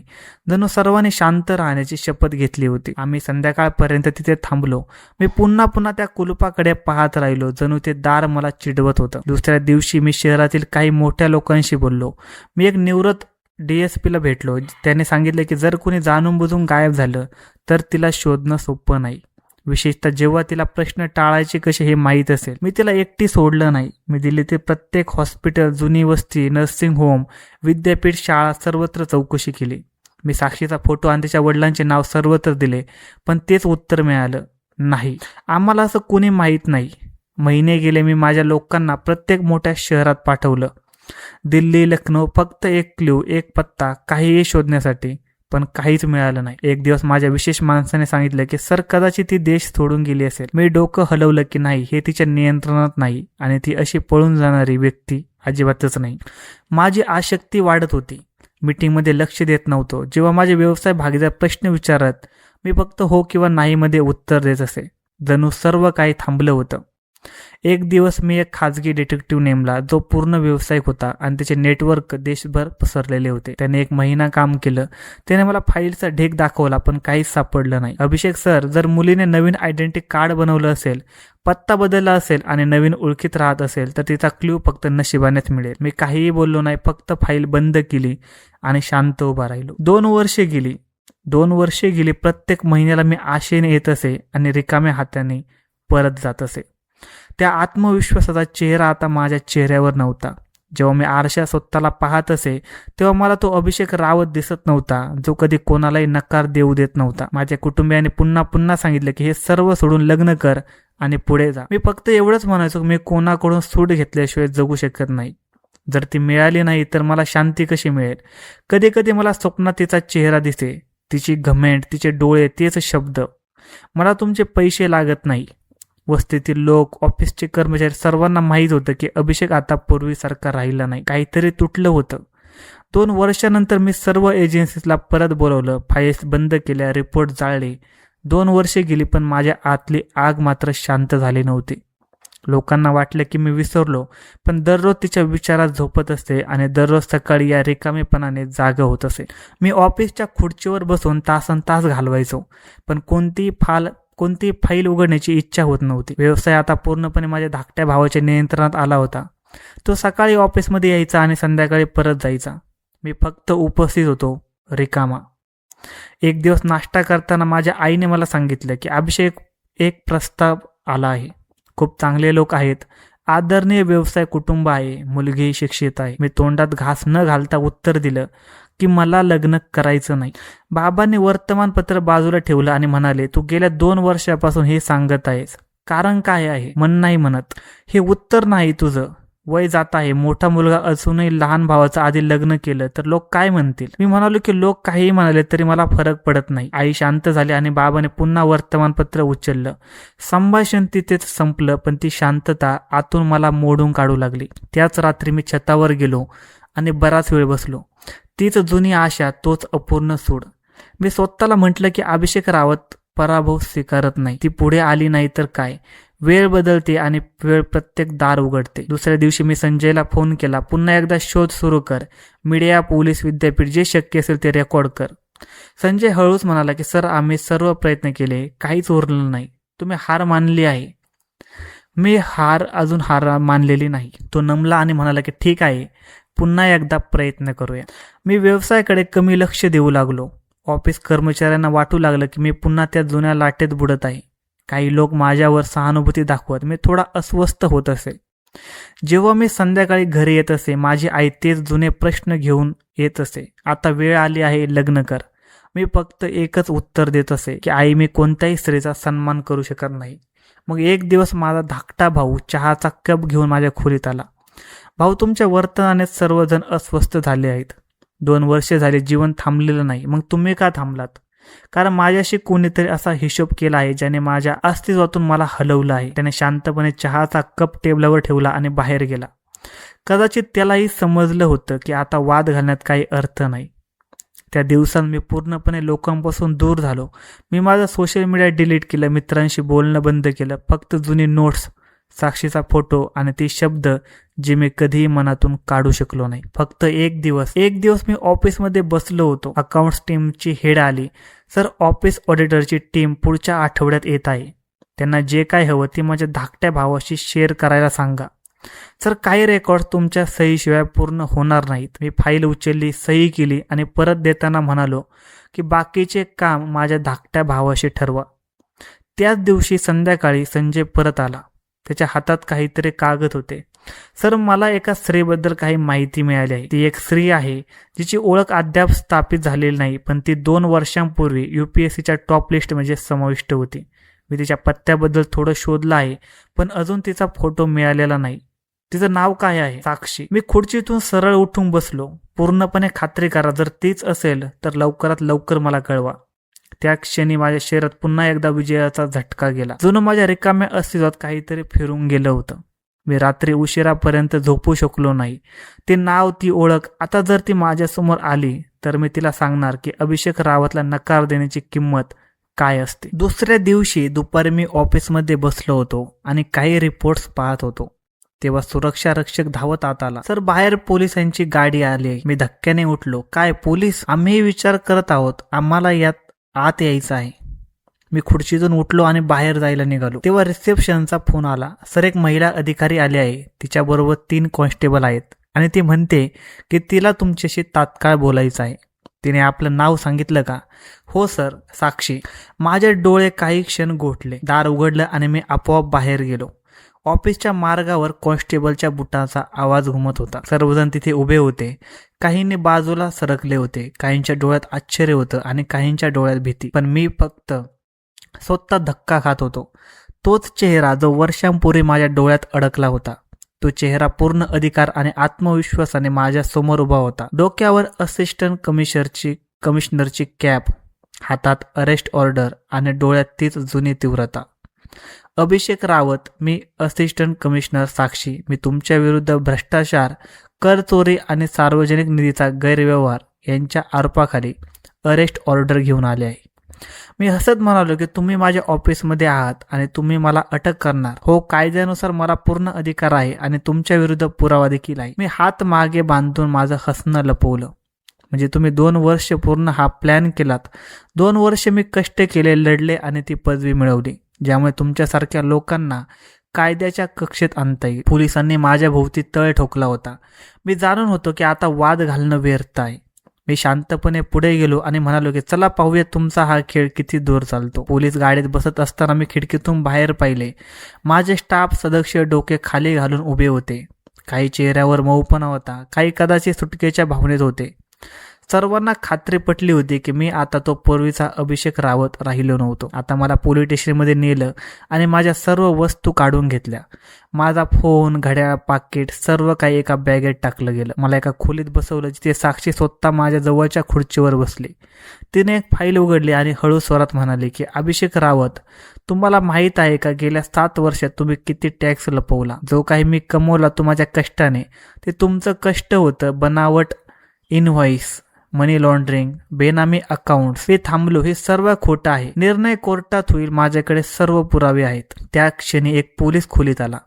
जणू सर्वांनी शांत राहण्याची शपथ घेतली होती. आम्ही संध्याकाळपर्यंत तिथे थांबलो. मी पुन्हा त्या कुलुपाकडे पाहत राहिलो, जणू ते दार मला चिडवत होतं. दुसऱ्या दिवशी मी शहरातील काही मोठ्या लोकांशी बोललो. मी एक निवृत्त DSPला भेटलो. त्याने सांगितले की जर कोणी जाणून बुजून गायब झालं तर तिला शोधणं सोपं नाही, विशेषतः जेव्हा तिला प्रश्न टाळायचे कसे हे माहीत असेल. मी तिला एकटी सोडलं नाही. मी दिल्लीतील प्रत्येक हॉस्पिटल, जुनी वस्ती, नर्सिंग होम, विद्यापीठ, शाळा सर्वत्र चौकशी केली. मी साक्षीचा फोटो आणि तिच्या वडिलांचे नाव सर्वत्र दिले, पण तेच उत्तर मिळालं, नाही, आम्हाला असं कोणी माहीत नाही. महिने गेले. मी माझ्या लोकांना प्रत्येक मोठ्या शहरात पाठवलं. दिल्ली, लखनौ, फक्त एक क्ल्यू, एक पत्ता, काहीही शोधण्यासाठी, पण काहीच मिळालं नाही. एक दिवस माझ्या विशेष माणसाने सांगितलं की सर, कदाचित ती देश सोडून गेली असेल. मी डोकं हलवलं की नाही, हे तिच्या नियंत्रणात नाही आणि ती अशी पळून जाणारी व्यक्ती अजिबातच नाही. माझी आसक्ती वाढत होती. मीटिंगमध्ये लक्ष देत नव्हतो. जेव्हा माझे व्यवसाय भागीदार प्रश्न विचारत, मी फक्त हो किंवा नाही मध्ये उत्तर देत असे. जणू सर्व काही थांबलं होतं. एक दिवस मी एक खाजगी डिटेक्टिव्ह नेमला, जो पूर्ण व्यावसायिक होता आणि त्याचे नेटवर्क देशभर पसरलेले होते. त्याने 1 महिना काम केलं. त्याने मला फाईलचा ढेक दाखवला, पण काहीच सापडलं नाही. अभिषेक सर, जर मुलीने नवीन आयडेंटिटी कार्ड बनवलं असेल, पत्ता बदलला असेल आणि नवीन ओळखीत राहत असेल, तर तिचा क्ल्यू फक्त नशिबानेच मिळेल. मी काहीही बोललो नाही, फक्त फाईल बंद केली आणि शांत उभा राहिलो. 2 वर्षे गेली. प्रत्येक महिन्याला मी आशेने येत असे आणि रिकाम्या हाताने परत जात असे. त्या आत्मविश्वासाचा चेहरा आता माझ्या चेहऱ्यावर नव्हता. जेव्हा मी आरशात स्वतःला पाहत असे, तेव्हा मला तो अभिषेक रावत दिसत नव्हता, जो कधी कोणालाही नकार देऊ देत नव्हता. माझ्या कुटुंबियांनी पुन्हा सांगितलं की हे सर्व सोडून लग्न कर आणि पुढे जा. मी फक्त एवढंच म्हणायचो, मी कोणाकडून सूट घेतल्याशिवाय जगू शकत नाही. जर ती मिळाली नाही तर मला शांती कशी मिळेल? कधी कधी मला स्वप्नात तिचा चेहरा दिसे, तिची घमेंट, तिचे डोळे, तेच शब्द, मला तुमचे पैसे लागत नाही. वस्तीतील लोक, ऑफिसचे कर्मचारी, सर्वांना माहीत होतं की अभिषेक आता पूर्वीसारखा राहिला नाही. काहीतरी तुटलं होतं. 2 वर्षानंतर मी सर्व एजन्सीजला परत बोलवलं. फाईल्स बंद केल्या, रिपोर्ट जाळले. 2 वर्षे गेली, पण माझ्या आतली आग मात्र शांत झाली नव्हती. लोकांना वाटलं की मी विसरलो, पण दररोज तिच्या विचारात झोपत असते आणि दररोज सकाळी या रिकामेपणाने जागं होत असे. मी ऑफिसच्या खुर्चीवर बसून तासनतास घालवायचो, पण कोणती फाईल उघडण्याची इच्छा होत नव्हती. व्यवसाय आता पूर्णपणे माझ्या धाकट्या भावाच्या नियंत्रणात आला होता. तो सकाळी ऑफिसमध्ये यायचा आणि संध्याकाळी परत जायचा. मी फक्त उपस्थित होतो, रिकामा. एक दिवस नाश्ता करताना माझ्या आईने मला सांगितलं की अभिषेक, एक प्रस्ताव आला आहे. खूप चांगले लोक आहेत, आदरणीय व्यवसाय कुटुंब आहे, मुलगी शिक्षित आहे. मी तोंडात घास न घालता उत्तर दिलं की मला लग्न करायचं नाही. बाबांनी वर्तमानपत्र बाजूला ठेवलं आणि म्हणाले, तू गेल्या 2 वर्षापासून हे सांगत आहेस, कारण काय आहे? मन नाही म्हणत. हे उत्तर नाही तुझं. वय जात आहे, मोठा मुलगा असूनही लहान भावाचं आधी लग्न केलं तर लोक काय म्हणतील? मी म्हणालो की लोक काहीही म्हणाले तरी मला फरक पडत नाही. आई शांत झाली आणि बाबाने पुन्हा वर्तमानपत्र उचललं. संभाषण तिथेच संपलं, पण ती शांतता आतून मला मोडून काढू लागली. त्याच रात्री मी छतावर गेलो आणि बराच वेळ बसलो. तीच जुनी आशा, तोच अपूर्ण सूड. मी स्वतःला म्हटलं की अभिषेक रावत पराभव स्वीकारत नाही. ती पुढे आली नाही तर काय? वेळ बदलते आणि वेळ प्रत्येक दार उघडते. दुसऱ्या दिवशी मी संजयला फोन केला. पुन्हा एकदा शोध सुरू कर. मीडिया, पोलीस, विद्यापीठ, जे शक्य असेल ते रेकॉर्ड कर. संजय हळूच म्हणाला की सर, आम्ही सर्व प्रयत्न केले, काहीच उरलं नाही. तुम्ही हार मानली आहे. मी अजून हार मानलेली नाही. तो नमला आणि म्हणाला की ठीक आहे, पुन्हा एकदा प्रयत्न करूया. मी व्यवसायाकडे कमी लक्ष देऊ लागलो. ऑफिस कर्मचाऱ्यांना वाटू लागलं की मी पुन्हा त्या जुन्या लाटेत बुडत आहे. काही लोक माझ्यावर सहानुभूती दाखवत. मी थोडा अस्वस्थ होत असे. जेव्हा मी संध्याकाळी घरी येत असे, माझी आई तेच जुने प्रश्न घेऊन येत असे. आता वेळ आली आहे, लग्न कर. मी फक्त एकच उत्तर देत असे की आई, मी कोणत्याही स्त्रीचा सन्मान करू शकत नाही. मग एक दिवस माझा धाकटा भाऊ चहाचा कप घेऊन माझ्या खोलीत आला. भाऊ, तुमच्या वर्तनाने सर्वजण अस्वस्थ झाले आहेत. 2 वर्षे झाले जीवन थांबलेलं नाही. मग तुम्ही का थांबलात? कारण माझ्याशी कोणीतरी असा हिशोब केला आहे ज्याने माझ्या अस्तित्वातून मला हलवलं आहे. त्याने शांतपणे चहाचा कप टेबलावर ठेवला आणि बाहेर गेला. कदाचित त्यालाही समजलं होतं की आता वाद घालण्यात काही अर्थ नाही. त्या दिवसात मी पूर्णपणे लोकांपासून दूर झालो. मी माझा सोशल मीडिया डिलीट केलं, मित्रांशी बोलणं बंद केलं. फक्त जुनी नोट्स, साक्षीचा फोटो आणि ते शब्द जे मी कधीही मनातून काढू शकलो नाही. फक्त एक दिवस मी ऑफिसमध्ये बसलो होतो. अकाउंट्स टीमची हेड आली. सर, ऑफिस ऑडिटरची टीम पुढच्या आठवड्यात येत आहे. त्यांना जे काय हवं ते माझ्या धाकट्या भावाशी शेअर करायला सांगा. सर, काही रेकॉर्ड तुमच्या सहीशिवाय पूर्ण होणार नाहीत. मी फाईल उचलली, सही केली आणि परत देताना म्हणालो की बाकीचे काम माझ्या धाकट्या भावाशी ठरवा. त्याच दिवशी संध्याकाळी संजय परत आला. त्याच्या हातात काहीतरी कागद होते. सर, मला एका स्त्रीबद्दल काही माहिती मिळाली आहे. ती एक स्त्री आहे जिची ओळख अद्याप स्थापित झालेली नाही, पण ती 2 वर्षांपूर्वी UPSCच्या टॉप लिस्टमध्ये समाविष्ट होती. मी तिच्या पत्त्याबद्दल थोडं शोधलं आहे, पण अजून तिचा फोटो मिळालेला नाही. तिचं नाव काय आहे? साक्षी. मी खुर्चीतून सरळ उठून बसलो. पूर्णपणे खात्री करा, जर तीच असेल तर लवकरात लवकर मला कळवा. त्या क्षणी माझ्या शरीरात पुन्हा एकदा विजयाचा झटका गेला. जणू माझ्या रिकाम्या अस्तित्वात काहीतरी फिरून गेलं होतं. मी रात्री उशिरापर्यंत झोपू शकलो नाही. ते नाव, ती ओळख, आता जर ती माझ्यासमोर आली तर मी तिला सांगणार की अभिषेक रावतला नकार देण्याची किंमत काय असते. दुसऱ्या दिवशी दुपारी मी ऑफिसमध्ये बसलो होतो आणि काही रिपोर्ट्स पाहत होतो. तेव्हा सुरक्षा रक्षक धावत आत आला. सर, बाहेर पोलिसांची गाडी आली. मी धक्क्याने उठलो. काय पोलीस? आम्ही विचार करत आहोत, आम्हाला यात आत यायचं आहे. मी खुर्चीतून उठलो आणि बाहेर जायला निघालो. तेव्हा रिसेप्शनचा फोन आला. सर, एक महिला अधिकारी आली आहे. तिच्याबरोबर 3 कॉन्स्टेबल आहेत आणि ती म्हणते की तिला तुमच्याशी तात्काळ बोलायचं आहे. तिने आपलं नाव सांगितलं का? हो सर, साक्षी. माझे डोळे काही क्षण गोठले. दार उघडलं आणि मी आपोआप बाहेर गेलो. ऑफिसच्या मार्गावर कॉन्स्टेबलच्या बुटाचा आवाज घुमत होता. सर्वजण तिथे उभे होते. काहींनी बाजूला सरकले होते. काहींच्या डोळ्यात आश्चर्य होतं आणि काहींच्या डोळ्यात भीती. पण मी फक्त स्वतः धक्का खात होतो. तोच चेहरा जो वर्षांपूर्वी माझ्या डोळ्यात अडकला होता. तो चेहरा पूर्ण अधिकार आणि आत्मविश्वासाने माझ्या समोर उभा होता. डोक्यावर असिस्टंट कमिशनरची कॅप, हातात अरेस्ट ऑर्डर आणि डोळ्यात तीच जुनी तीव्रता. अभिषेक रावत, मी असिस्टंट कमिशनर साक्षी. मी तुमच्या विरुद्ध भ्रष्टाचार, कर चोरी आणि सार्वजनिक निधीचा गैरव्यवहार यांच्या आरोपाखाली अरेस्ट ऑर्डर घेऊन आले आहे. मी हसत म्हणालो की तुम्ही माझ्या ऑफिसमध्ये आहात आणि तुम्ही मला अटक करणार. हो, कायद्यानुसार मला पूर्ण अधिकार आहे आणि तुमच्या विरुद्ध पुरावा देखील आहे. मी हात मागे बांधून माझं हसणं लपवलं. म्हणजे तुम्ही 2 वर्ष पूर्ण हा प्लॅन केलात. 2 वर्ष मी कष्ट केले, लढले आणि ती पदवी मिळवली, ज्यामुळे तुमच्यासारख्या लोकांना कायद्याच्या कक्षेत आणता येईल. पोलिसांनी माझ्या भोवती तळ ठोकला होता. मी जाणून होतो की आता वाद घालणं व्यर्थ आहे. मी शांतपणे पुढे गेलो आणि म्हणालो की चला पाहूया तुमचा हा खेळ किती दूर चालतो. पोलीस गाडीत बसत असताना मी खिडकीतून बाहेर पाहिले. माझे स्टाफ सदस्य डोके खाली घालून उभे होते. काही चेहऱ्यावर मऊपणा होता, काही कदाचित सुटकेच्या भावनेत होते. सर्वांना खात्री पटली होती की मी आता तो पूर्वीचा अभिषेक रावत राहिलो नव्हतो. आता मला पोलीस स्टेशनमध्ये नेलं आणि माझ्या सर्व वस्तू काढून घेतल्या. माझा फोन, घड्याळ, पाकिट सर्व काही एका बॅगेत टाकलं गेलं. मला एका खोलीत बसवलं जिथे साक्षी स्वतः माझ्या जवळच्या खुर्चीवर बसली. तिने एक फाईल उघडली आणि हळू स्वरात म्हणाली की अभिषेक रावत, तुम्हाला माहीत आहे का गेल्या 7 वर्षात तुम्ही किती टॅक्स लपवला? जो काही मी कमवला तो माझ्या कष्टाने, ते तुमचं कष्ट होतं. बनावट इनव्हॉइस, मनी लॉन्ड्रिंग, बेनामी अकाउंट्स. मी थांबलो. हे सर्व खोटं आहे. निर्णय कोर्टात होईल. माझ्याकडे सर्व पुरावे आहेत. त्या क्षणी एक पोलीस खोलीत आला.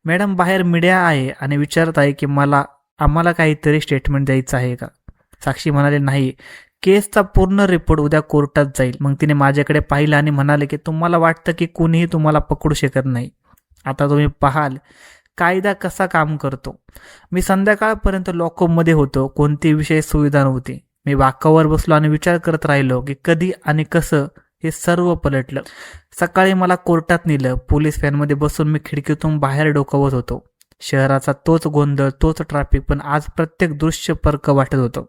मॅडम, बाहेर मीडिया आहे आणि विचारत आहे की आम्हाला काहीतरी स्टेटमेंट द्यायचं आहे का? साक्षी म्हणाले, नाही, केसचा पूर्ण रिपोर्ट उद्या कोर्टात जाईल. मग तिने माझ्याकडे पाहिलं आणि म्हणाले की तुम्हाला वाटतं की कुणीही तुम्हाला पकडू शकत नाही. आता तुम्ही पाहाल कायदा कसा काम करतो. मी संध्याकाळपर्यंत लॉकअपमध्ये होतो. कोणती विषय सुविधा नव्हती. मी वाकावर बसलो आणि विचार करत राहिलो की कधी आणि कसं हे सर्व पलटलं. सकाळी मला कोर्टात नेलं. पोलीस व्हॅनमध्ये बसून मी खिडकीतून बाहेर डोकावत होतो. शहराचा तोच गोंधळ, तोच ट्रॅफिक, पण आज प्रत्येक दृश्य परक वाटत होतं.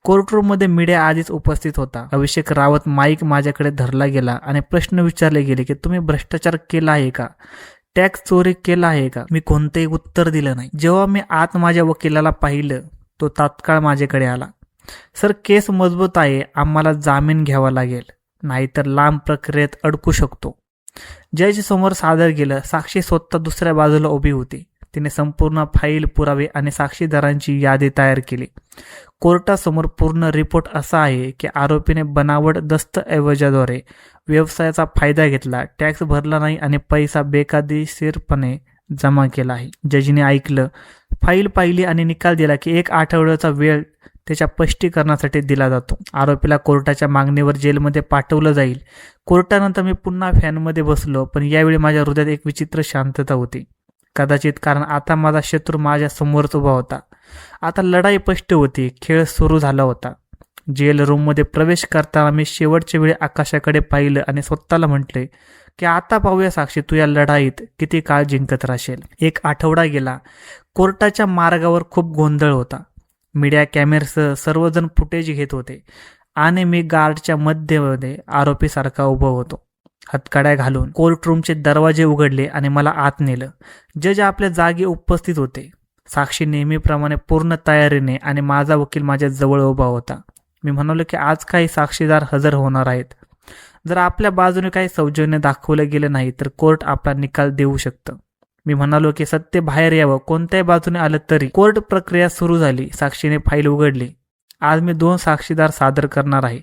कोर्टरूममध्ये मीडिया आधीच उपस्थित होता. अभिषेक रावत माईक माझ्याकडे धरला गेला आणि प्रश्न विचारले गेले की तुम्ही भ्रष्टाचार केला आहे का? टॅक्स चोरी केला आहे का? मी कोणतेही उत्तर दिलं नाही. जेव्हा मी आत माझ्या वकिलाला पाहिलं, तो तात्काळ माझ्याकडे आला. सर, केस मजबूत आहे. आम्हाला जामीन घ्यावा लागेल, नाहीतर लांब प्रक्रियेत अडकू शकतो. जज समोर सादर केलं. साक्षी स्वतः दुसऱ्या बाजूला उभी होती. तिने संपूर्ण फाईल, पुरावे आणि साक्षीदारांची यादी तयार केली. कोर्टासमोर पूर्ण रिपोर्ट असा आहे की आरोपीने बनावट दस्तऐवजाद्वारे व्यवसायाचा फायदा घेतला, टॅक्स भरला नाही आणि पैसा बेकायदेशीरपणे जमा केला आहे. जजने ऐकलं, फाईल पाहिली आणि निकाल दिला की 1 आठवड्याचा वेळ त्याच्या स्पष्टीकरणासाठी दिला जातो. आरोपीला कोर्टाच्या मागणीवर जेलमध्ये पाठवलं जाईल. कोर्टानंतर मी पुन्हा फॅनमध्ये बसलो, पण यावेळी माझ्या हृदयात एक विचित्र शांतता होती. कदाचित कारण आता माझा शत्रू माझ्या समोरच उभा होता. आता लढाई स्पष्ट होती. खेळ सुरू झाला होता. जेल रूममध्ये प्रवेश करताना मी शेवटच्या वेळी आकाशाकडे पाहिलं आणि स्वतःला म्हटले की आता पाहूया साक्षी, तू या लढाईत किती काळ जिंकत राहशील. 1 आठवडा गेला. कोर्टाच्या मार्गावर खूप गोंधळ होता. मीडिया कॅमेऱ्यासह सर्वजण फुटेज घेत होते आणि मी गार्डच्या मध्यमध्ये आरोपीसारखा उभा होतो, हातकड्या घालून. कोर्टरूमचे दरवाजे उघडले आणि मला आत नेलं. जज आपल्या जागी उपस्थित होते. साक्षी नेहमीप्रमाणे पूर्ण तयारीने आणि माझा वकील माझ्या जवळ उभा होता. मी म्हणालो की आज काही साक्षीदार हजर होणार आहेत. जर आपल्या बाजूने काही सौजन्य दाखवलं गेलं नाही तर कोर्ट आपला निकाल देऊ शकतं. मी म्हणालो की सत्य बाहेर यावं, कोणत्याही बाजूने आलं तरी. कोर्ट प्रक्रिया सुरू झाली. साक्षीने फाईल उघडली. आज मी 2 साक्षीदार सादर करणार आहे,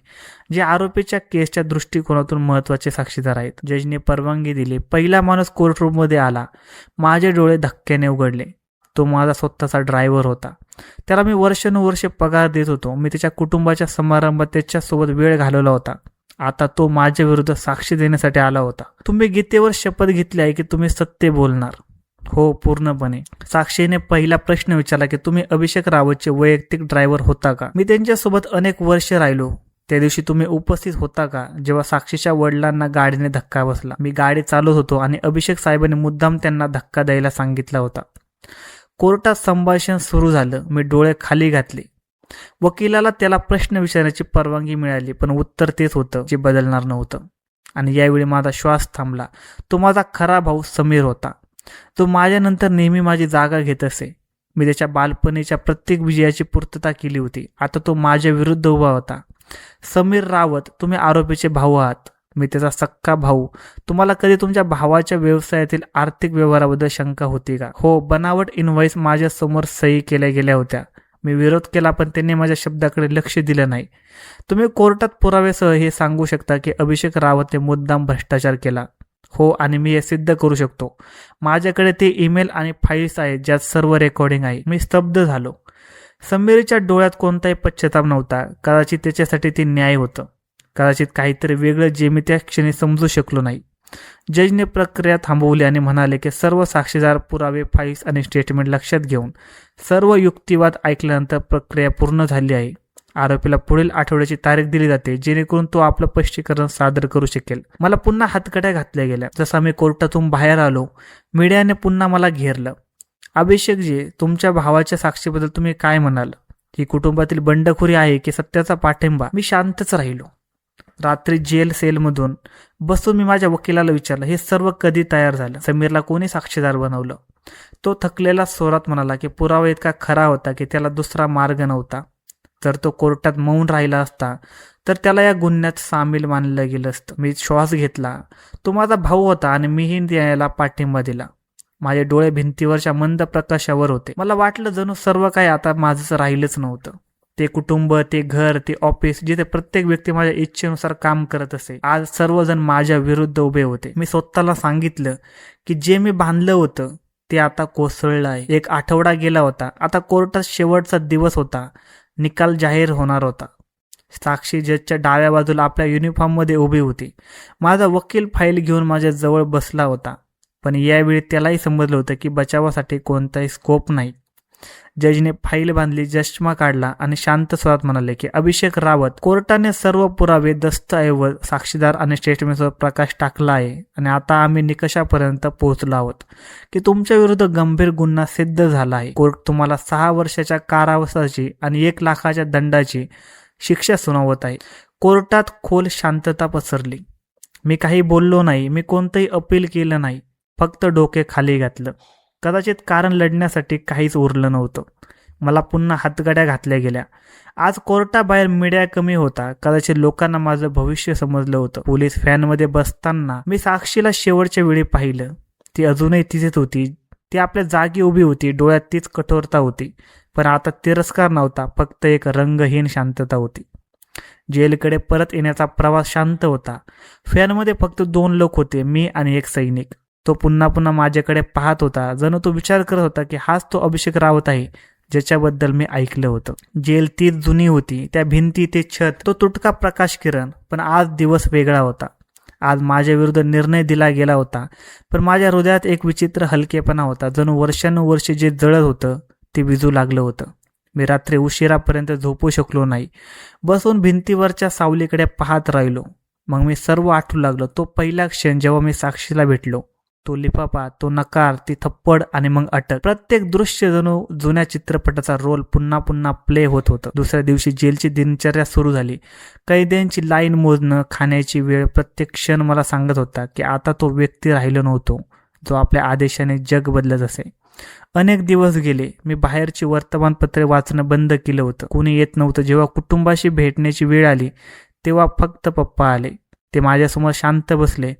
जे आरोपीच्या केसच्या दृष्टिकोनातून महत्त्वाचे साक्षीदार आहेत. जजने परवानगी दिली. पहिला माणूस कोर्टरूममध्ये आला. माझे डोळे धक्क्याने उघडले. तो माझा स्वतःचा ड्रायव्हर होता. त्याला मी वर्षानुवर्षे पगार देत होतो. मी त्याच्या कुटुंबाच्या समारंभात त्याच्यासोबत वेळ घालवला होता. आता तो माझ्या विरुद्ध साक्षी देण्यासाठी आला होता. तुम्ही गीतेवर शपथ घेतली आहे की तुम्ही सत्य बोलणार? हो, पूर्णपणे. साक्षीने पहिला प्रश्न विचारला की तुम्ही अभिषेक रावतचे वैयक्तिक ड्रायव्हर होता का? मी त्यांच्यासोबत अनेक वर्ष राहिलो. त्या दिवशी तुम्ही उपस्थित होता का जेव्हा साक्षीच्या वडिलांना गाडीने धक्का बसला? मी गाडी चालवत होतो आणि अभिषेक साहेबांनी मुद्दाम त्यांना धक्का द्यायला सांगितला होता. कोर्टात संभाषण सुरू झालं. मी डोळे खाली घातले. वकिलाला त्याला प्रश्न विचारण्याची परवानगी मिळाली, पण उत्तर तेच होतं जे बदलणार नव्हतं. आणि यावेळी माझा श्वास थांबला. तो माझा खरा भाऊ समीर होता. तो माझ्यानंतर नेहमी माझी जागा घेत असे. मी त्याच्या बालपणीच्या प्रत्येक विजयाची पूर्तता केली होती. आता तो माझ्या विरुद्ध उभा होता. समीर रावत, तुम्ही आरोपीचे भाऊ आहात. मी त्याचा सक्का भाऊ. तुम्हाला कधी तुमच्या भावाच्या व्यवसायातील आर्थिक व्यवहाराबद्दल शंका होती का? हो, बनावट इनव्हॉइस माझ्या समोर सही केल्या गेल्या होत्या. मी विरोध केला, पण त्यांनी माझ्या शब्दाकडे लक्ष दिलं नाही. तुम्ही कोर्टात पुराव्यासह हे सांगू शकता की अभिषेक रावतने मुद्दाम भ्रष्टाचार केला? हो, आणि मी हे सिद्ध करू शकतो. माझ्याकडे ते ईमेल आणि फाईल्स आहेत ज्यात सर्व रेकॉर्डिंग आहे. मी स्तब्ध झालो. समीरच्या डोळ्यात कोणताही पश्चाताप नव्हता. कदाचित त्याच्यासाठी ते न्याय होतं, कदाचित काहीतरी वेगळं जे मी त्या क्षणी समजू शकलो नाही. जजने प्रक्रिया थांबवली आणि म्हणाले की सर्व साक्षीदार, पुरावे, फाईल्स आणि स्टेटमेंट लक्षात घेऊन सर्व युक्तिवाद ऐकल्यानंतर प्रक्रिया पूर्ण झाली आहे. आरोपीला पुढील आठवड्याची तारीख दिली जाते जेणेकरून तो आपलं स्पष्टीकरण सादर करू शकेल. मला पुन्हा हातकड्या घातल्या गेल्या. जसा मी कोर्टातून बाहेर आलो, मीडियाने पुन्हा मला घेरलं. अभिषेकजी, तुमच्या भावाच्या साक्षीबद्दल तुम्ही काय म्हणाल? ही कुटुंबातील बंडखोरी आहे की सत्याचा पाठिंबा? मी शांतच राहिलो. रात्री जेल सेलमधून बसून मी माझ्या वकिलाला विचारलं, हे सर्व कधी तयार झालं? समीरला कोणी साक्षीदार बनवलं? तो थकलेला स्वरात म्हणाला की पुरावा इतका खरा होता की त्याला दुसरा मार्ग नव्हता. जर तो कोर्टात मौन राहिला असता तर त्याला या गुन्ह्यात सामील मानलं गेलं असतं. मी श्वास घेतला. तो माझा भाऊ होता आणि मीही त्याला पाठिंबा दिला. माझे डोळे भिंतीवरच्या मंद प्रकाशावर होते. मला वाटलं जणू सर्व काही आता माझंच राहिलंच नव्हतं. ते कुटुंब, ते घर, ते ऑफिस, जिथे प्रत्येक व्यक्ती माझ्या इच्छेनुसार काम करत असे, आज सर्वजण माझ्या विरुद्ध उभे होते. मी स्वतःला सांगितलं की जे मी बांधलं होतं ते आता कोसळलं आहे. एक आठवडा गेला होता. आता कोर्टात शेवटचा दिवस होता. निकाल जाहीर होणार होता. साक्षी जजच्या डाव्या बाजूला आपल्या युनिफॉर्ममध्ये उभी होती. माझा वकील फाईल घेऊन माझ्या जवळ बसला होता, पण यावेळी त्यालाही समजलं होतं की बचावासाठी कोणताही स्कोप नाही. जजने फाईल बांधली, चष्मा काढला आणि शांत स्वरात म्हणाले की अभिषेक रावत, कोर्टाने सर्व पुरावे, दस्तऐवज, साक्षीदार आणि स्टेटमेंटवर प्रकाश टाकला आहे आणि आता आम्ही निकषापर्यंत पोहोचलो आहोत की तुमच्या विरुद्ध गंभीर गुन्हा सिद्ध झाला आहे. कोर्ट तुम्हाला 6 वर्षाच्या कारावासाची आणि 1 लाखाच्या दंडाची शिक्षा सुनावत आहे. कोर्टात खोल शांतता पसरली. मी काही बोललो नाही. मी कोणतंही अपील केलं नाही. फक्त डोके खाली घातलं. कदाचित कारण लढण्यासाठी काहीच उरलं नव्हतं. मला पुन्हा हातगड्या घातल्या गेल्या. आज कोर्टाबाहेर मीडिया कमी होता. कदाचित लोकांना माझं भविष्य समजलं होतं. पोलीस फॅनमध्ये बसताना मी साक्षीला शेवटच्या वेळी पाहिलं. ती अजूनही तिथेच होती. ती आपल्या जागी उभी होती. डोळ्यात तीच कठोरता होती. पण आता तिरस्कार नव्हता, फक्त एक रंगहीन शांतता होती. जेलकडे परत येण्याचा प्रवास शांत होता. फॅनमध्ये फक्त 2 लोक होते, मी आणि एक सैनिक. तो पुन्हा पुन्हा माझ्याकडे पाहत होता, जणू तो विचार करत होता की हाच तो अभिषेक रावत आहे ज्याच्याबद्दल मी ऐकलं होतं. जेल तीच जुनी होती. त्या भिंती, ते छत, तो तुटका प्रकाश किरण. पण आज दिवस वेगळा होता. आज माझ्या विरुद्ध निर्णय दिला गेला होता, पण माझ्या हृदयात एक विचित्र हलकेपणा होता. जणू वर्षानुवर्षे जे जळत होतं ते विझू लागलं होतं. मी रात्री उशिरापर्यंत झोपू शकलो नाही. बसून भिंतीवरच्या सावलीकडे पाहत राहिलो. मग मी सर्व आठवू लागलो. तो पहिला क्षण जेव्हा मी साक्षीला भेटलो, तो लिफाफा, तो नकार, ती थप्पड आणि मग अटक. प्रत्येक दृश्य जणू जुन्या चित्रपटाचा रोल पुन्हा पुन्हा प्ले होत होतं. दुसऱ्या दिवशी जेलची दिनचर्या सुरू झाली. कैद्यांची लाईन मोजणं, खाण्याची वेळ, प्रत्येक क्षण मला सांगत होता की आता तो व्यक्ती राहिलो नव्हतो जो आपल्या आदेशाने जग बदलत असे. अनेक दिवस गेले. मी बाहेरची वर्तमानपत्रे वाचणं बंद केलं होतं. कोणी येत नव्हतं. जेव्हा कुटुंबाशी भेटण्याची वेळ आली तेव्हा फक्त पप्पा आले. ते माझ्यासमोर शांत बसले.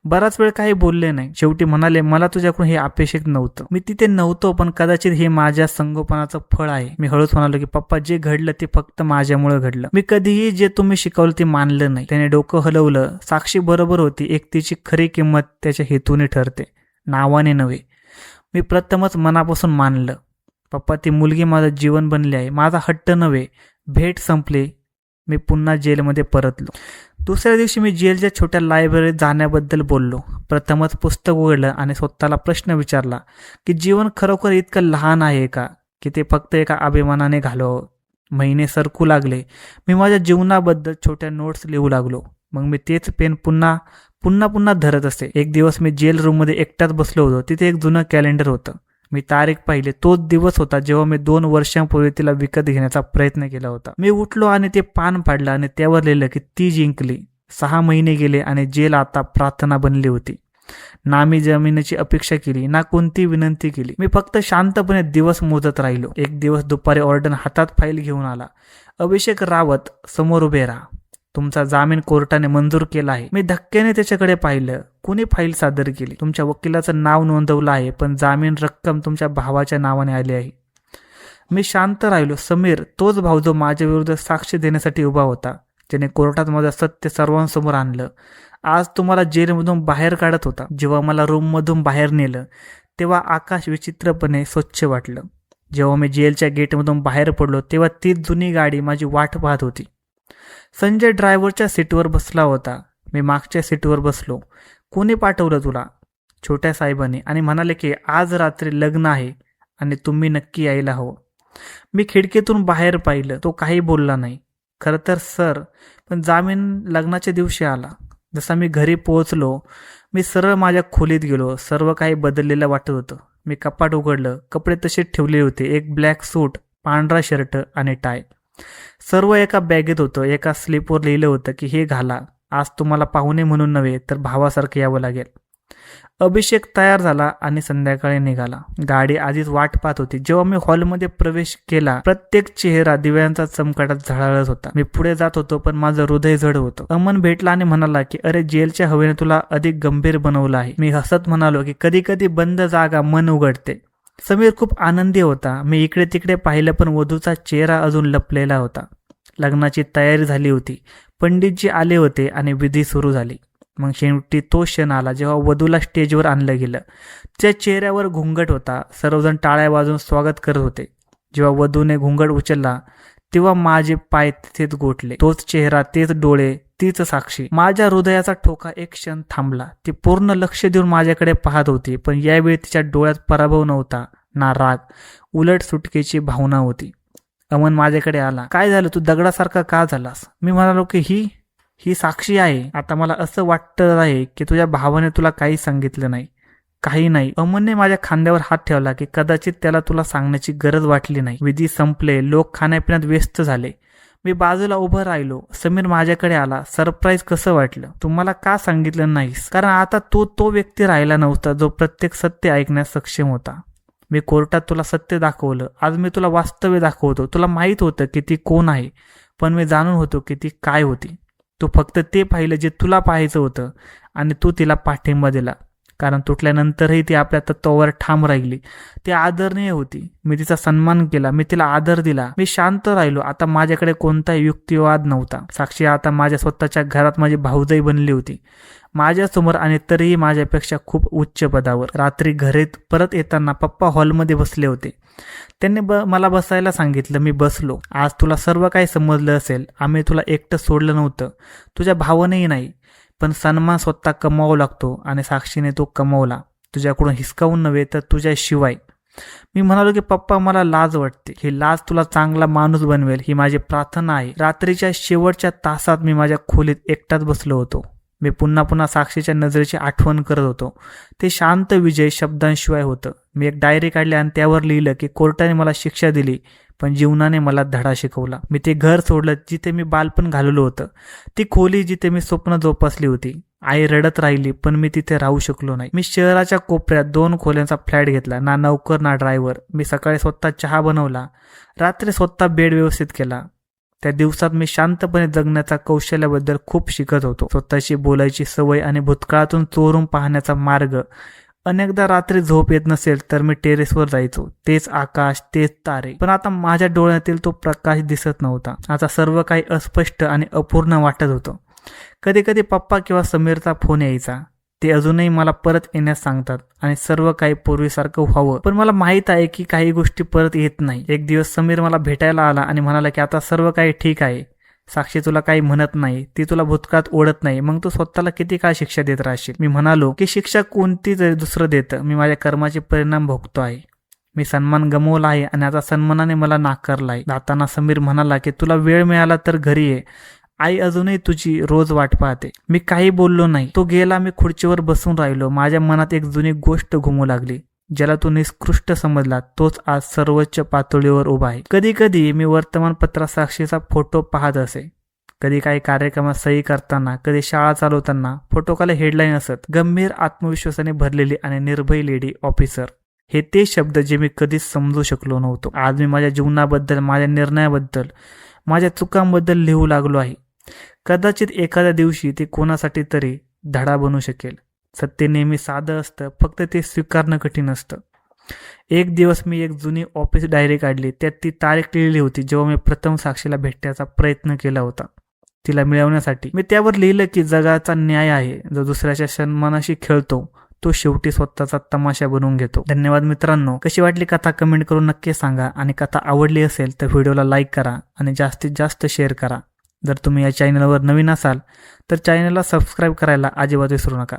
बराच वेळ काही बोलले नाही. शेवटी म्हणाले, मला तुझ्याकडून हे अपेक्षित नव्हतं. मी तिथे नव्हतो, पण कदाचित हे माझ्या संगोपनाचं फळ आहे. मी हळूच म्हणालो की पप्पा, जे घडलं ते फक्त माझ्यामुळे घडलं. मी कधीही जे तुम्ही शिकवलं ते मानलं नाही. त्याने डोकं हलवलं. साक्षी बरोबर होती. एकतेची खरी किंमत त्याच्या हेतूने ठरते, नावाने नव्हे. मी प्रथमच मनापासून मानलं. पप्पा, ती मुलगी माझं जीवन बनली आहे. माझा हट्ट नव्हे. भेट संपली. मी पुन्हा जेलमध्ये परतलो. दुसऱ्या दिवशी मी जेलच्या छोट्या लायब्ररीत जाण्याबद्दल बोललो. प्रथमच पुस्तक उघडलं आणि स्वतःला प्रश्न विचारला की जीवन खरोखर इतकं लहान आहे का की ते फक्त एका अभिमानाने घालवावं. महिने सरकू लागले. मी माझ्या जीवनाबद्दल छोट्या नोट्स लिहू लागलो. मग मी तेच पेन पुन्हा पुन्हा धरत असे. एक दिवस मी जेल रूममध्ये एकटाच बसलो होतो. तिथे एक जुनं कॅलेंडर होतं. मी तारीख पाहिली. तोच दिवस होता जेव्हा मी 2 वर्षांपूर्वी तिला विकत घेण्याचा प्रयत्न केला होता. मी उठलो आणि ते पान फाडलं आणि त्यावर लिहिलं की ती जिंकली. 6 महिने गेले आणि जेल आता प्रार्थना बनली होती. ना मी जमिनीची अपेक्षा केली, ना कोणती विनंती केली. मी फक्त शांतपणे दिवस मोजत राहिलो. एक दिवस दुपारी ऑर्डन हातात फाईल घेऊन आला. अभिषेक रावत, समोर उभे राहा. तुमचा जामीन कोर्टाने मंजूर केला आहे. मी धक्क्याने त्याच्याकडे पाहिलं. कुणी फाईल सादर केली? तुमच्या वकिलाचं नाव नोंदवलं आहे, पण जामीन रक्कम तुमच्या भावाच्या नावाने आली आहे. मी शांत राहिलो. समीर तोच भाऊ जो माझ्या विरुद्ध साक्ष देण्यासाठी उभा होता, ज्याने कोर्टात माझं सत्य सर्वांसमोर आणलं, आज तुम्हाला जेलमधून बाहेर काढत होता. जेव्हा मला रूममधून बाहेर नेलं तेव्हा आकाश विचित्रपणे स्वच्छ वाटलं. जेव्हा मी जेलच्या गेटमधून बाहेर पडलो तेव्हा तीच जुनी गाडी माझी वाट पाहत होती. संजय ड्रायव्हरच्या सीटवर बसला होता. मी मागच्या सीटवर बसलो. कोणी पाठवलं तुला? छोट्या साहेबांनी, आणि म्हणाले की आज रात्री लग्न आहे आणि तुम्ही नक्की यायला हवं. मी खिडकीतून बाहेर पाहिलं. तो काही बोलला नाही. खरं तर सर, पण जामीन लग्नाच्या दिवशी आला. जसा मी घरी पोहोचलो मी सरळ माझ्या खोलीत गेलो. सर्व काही बदललेलं वाटत होतं. मी कपाट उघडलं. कपडे तसेच ठेवलेले होते. एक ब्लॅक सूट, पांढरा शर्ट आणि टाय, सर्व एका बॅगेत होतं. एका स्लिपवर लिहिलं होतं की हे घाला, आज तुम्हाला पाहुणे म्हणून नव्हे तर भावासारखं यावं लागेल. अभिषेक तयार झाला आणि संध्याकाळी निघाला. गाडी आधीच वाट पाहत होती. जेव्हा मी हॉलमध्ये प्रवेश केला प्रत्येक चेहरा दिव्यांचा चमकाटात झळाळत होता. मी पुढे जात होतो पण माझं हृदय जड होतं. अमन भेटला आणि म्हणाला की अरे, जेलच्या हवेने तुला अधिक गंभीर बनवलं आहे. मी हसत म्हणालो की कधी कधी बंद जागा मन उघडते. समीर खूप आनंदी होता. मी इकडे तिकडे पाहिलं पण वधूचा चेहरा अजून लपलेला होता. लग्नाची तयारी झाली होती. पंडितजी आले होते आणि विधी सुरू झाली. मग शेवटी तो क्षण आला जेव्हा वधूला स्टेजवर आणलं गेलं. त्या चेहऱ्यावर घुंगट होता. सर्वजण टाळ्या वाजवून स्वागत करत होते. जेव्हा वधूने घुंगट उचलला तेव्हा माझे पाय तिथेच गोठले. तोच चेहरा, तेच डोळे, तीच साक्षी. माझ्या हृदयाचा ठोका एक क्षण थांबला. ती पूर्ण लक्ष देऊन माझ्याकडे पाहत होती, पण यावेळी तिच्या डोळ्यात पराभव नव्हता ना राग, उलट सुटकेची भावना होती. अमन माझ्याकडे आला. काय झालं, तू दगडासारखा का झालास? मी म्हणालो की ही साक्षी आहे. आता मला असं वाटतं आहे की तुझ्या भावाने तुला काही सांगितलं नाही. काही नाही. अमनने माझ्या खांद्यावर हात ठेवला की कदाचित त्याला तुला सांगण्याची गरज वाटली नाही. विधी संपले. लोक खाण्यापिण्यात व्यस्त झाले. मी बाजूला उभं राहिलो. समीर माझ्याकडे आला. सरप्राईज कसं वाटलं? तुम्हाला का सांगितलं नाहीस? कारण आता तो व्यक्ती राहिला नव्हता जो प्रत्येक सत्य ऐकण्यास सक्षम होता. मी कोर्टात तुला सत्य दाखवलं. आज मी तुला वास्तव्य दाखवतो. तुला माहीत होतं की ती कोण आहे, पण मी जाणून होतो की ती काय होती. तू फक्त ते पाहिलं जे तुला पाहायचं होतं आणि तू तिला पाठिंबा दिला. कारण तुटल्यानंतरही ती आपल्या तत्वावर ठाम राहिली. ती आदरणीय होती. मी तिचा सन्मान केला. मी तिला आदर दिला. मी शांत राहिलो. आता माझ्याकडे कोणताही युक्तिवाद नव्हता. साक्षी आता माझ्या स्वतःच्या घरात माझी भाऊजाई बनली होती, माझ्यासमोर, आणि तरीही माझ्यापेक्षा खूप उच्च पदावर. रात्री घरात परत येताना पप्पा हॉलमध्ये बसले होते. त्यांनी मला बसायला सांगितलं. मी बसलो. आज तुला सर्व काही समजलं असेल. आम्ही तुला एकटं सोडलं नव्हतं, तुझ्या भावानेही नाही. पण सन्मान स्वतः कमावा लागतो आणि साक्षीने तो कमवला. तुझ्याकडून हिसकावून नव्हे तर तुझ्याशिवाय. मी म्हणालो की पप्पा, मला लाज वाटते. ही लाज तुला चांगला माणूस बनवेल ही माझी प्रार्थना आहे. रात्रीच्या शेवटच्या तासात मी माझ्या खोलीत एकटाच बसलो होतो. मी पुन्हा पुन्हा साक्षीच्या नजरेची आठवण करत होतो. ते शांत विजय शब्दांशिवाय होतं. मी एक डायरी काढली आणि त्यावर लिहिलं की कोर्टाने मला शिक्षा दिली पण जीवनाने मला धडा शिकवला. मी ते घर सोडलं जिथे मी बालपण घालवलं होतं, ती खोली जिथे मी स्वप्न जोपासली होती. आई रडत राहिली पण मी तिथे राहू शकलो नाही. मी शहराच्या कोपऱ्यात 2 खोल्यांचा फ्लॅट घेतला. ना नौकर ना ड्रायव्हर. मी सकाळी स्वतः चहा बनवला, रात्री स्वतः बेड व्यवस्थित केला. त्या दिवसात मी शांतपणे जगण्याचा कौशल्याबद्दल खूप शिकत होतो. स्वतःशी बोलायची सवय आणि भूतकाळातून चोरून पाहण्याचा मार्ग. अनेकदा रात्री झोप येत नसेल तर मी टेरेसवर जायचो. तेच आकाश, तेच तारे. पण आता माझ्या डोळ्यातील तो प्रकाश दिसत नव्हता. आता सर्व काही अस्पष्ट आणि अपूर्ण वाटत होतं. कधी कधी पप्पा किंवा समीरचा फोन यायचा. ते अजूनही मला परत येण्यास सांगतात आणि सर्व काही पूर्वीसारखं व्हावं. पण मला माहित आहे की काही गोष्टी परत येत नाही. एक दिवस समीर मला भेटायला आला आणि म्हणाला की आता सर्व काही ठीक आहे. साक्षी तुला काही म्हणत नाही, ती तुला भूतकाळात ओढत नाही. मग तू स्वतःला किती काळ शिक्षा देत राहशील? मी म्हणालो की शिक्षा कोणती तरी दुसरं देतं. मी माझ्या कर्माचे परिणाम भोगतो आहे. मी सन्मान गमावला आहे आणि आता सन्मानाने मला नाकारला आहे. जाताना समीर म्हणाला की तुला वेळ मिळाला तर घरी ये. आई अजूनही तुझी रोज वाट पाहते. मी काही बोललो नाही. तो गेला. मी खुर्चीवर बसून राहिलो. माझ्या मनात एक जुनी गोष्ट घुमू लागली. ज्याला तू निष्कृष्ट समजला तोच आज सर्वोच्च पातळीवर उभा आहे. कधी कधी मी वर्तमानपत्रात साक्षीचा फोटो पाहत असे. कधी काही कार्यक्रमात सही करताना, कधी शाळा चालवताना. फोटोखाली हेडलाईन असत, गंभीर आत्मविश्वासाने भरलेली आणि निर्भय लेडी ऑफिसर. हे ते शब्द जे मी कधीच समजू शकलो नव्हतो. आज मी माझ्या जीवनाबद्दल, माझ्या निर्णयाबद्दल, माझ्या चुकांबद्दल लिहू लागलो आहे. कदाचित एखाद्या दिवशी ते कोणासाठी तरी धडा बनू शकेल. सत्य नेहमी साधं असतं, फक्त ते स्वीकारणं कठीण असतं. एक दिवस मी एक जुनी ऑफिस डायरी काढली. त्यात ती तारीख लिहिली होती जेव्हा मी प्रथम साक्षीला भेटण्याचा प्रयत्न केला होता, तिला मिळवण्यासाठी. मी त्यावर लिहिलं की जगाचा न्याय आहे, जो दुसऱ्याच्या सन्मानाशी खेळतो तो शेवटी स्वतःचा तमाशा बनवून घेतो. धन्यवाद मित्रांनो. कशी वाटली कथा कमेंट करून नक्की सांगा आणि कथा आवडली असेल तर व्हिडिओला लाईक करा आणि जास्तीत जास्त शेअर करा. जर तुम्ही या चॅनलवर नवीन असाल तर चॅनलला सबस्क्राईब करायला अजिबात विसरू नका.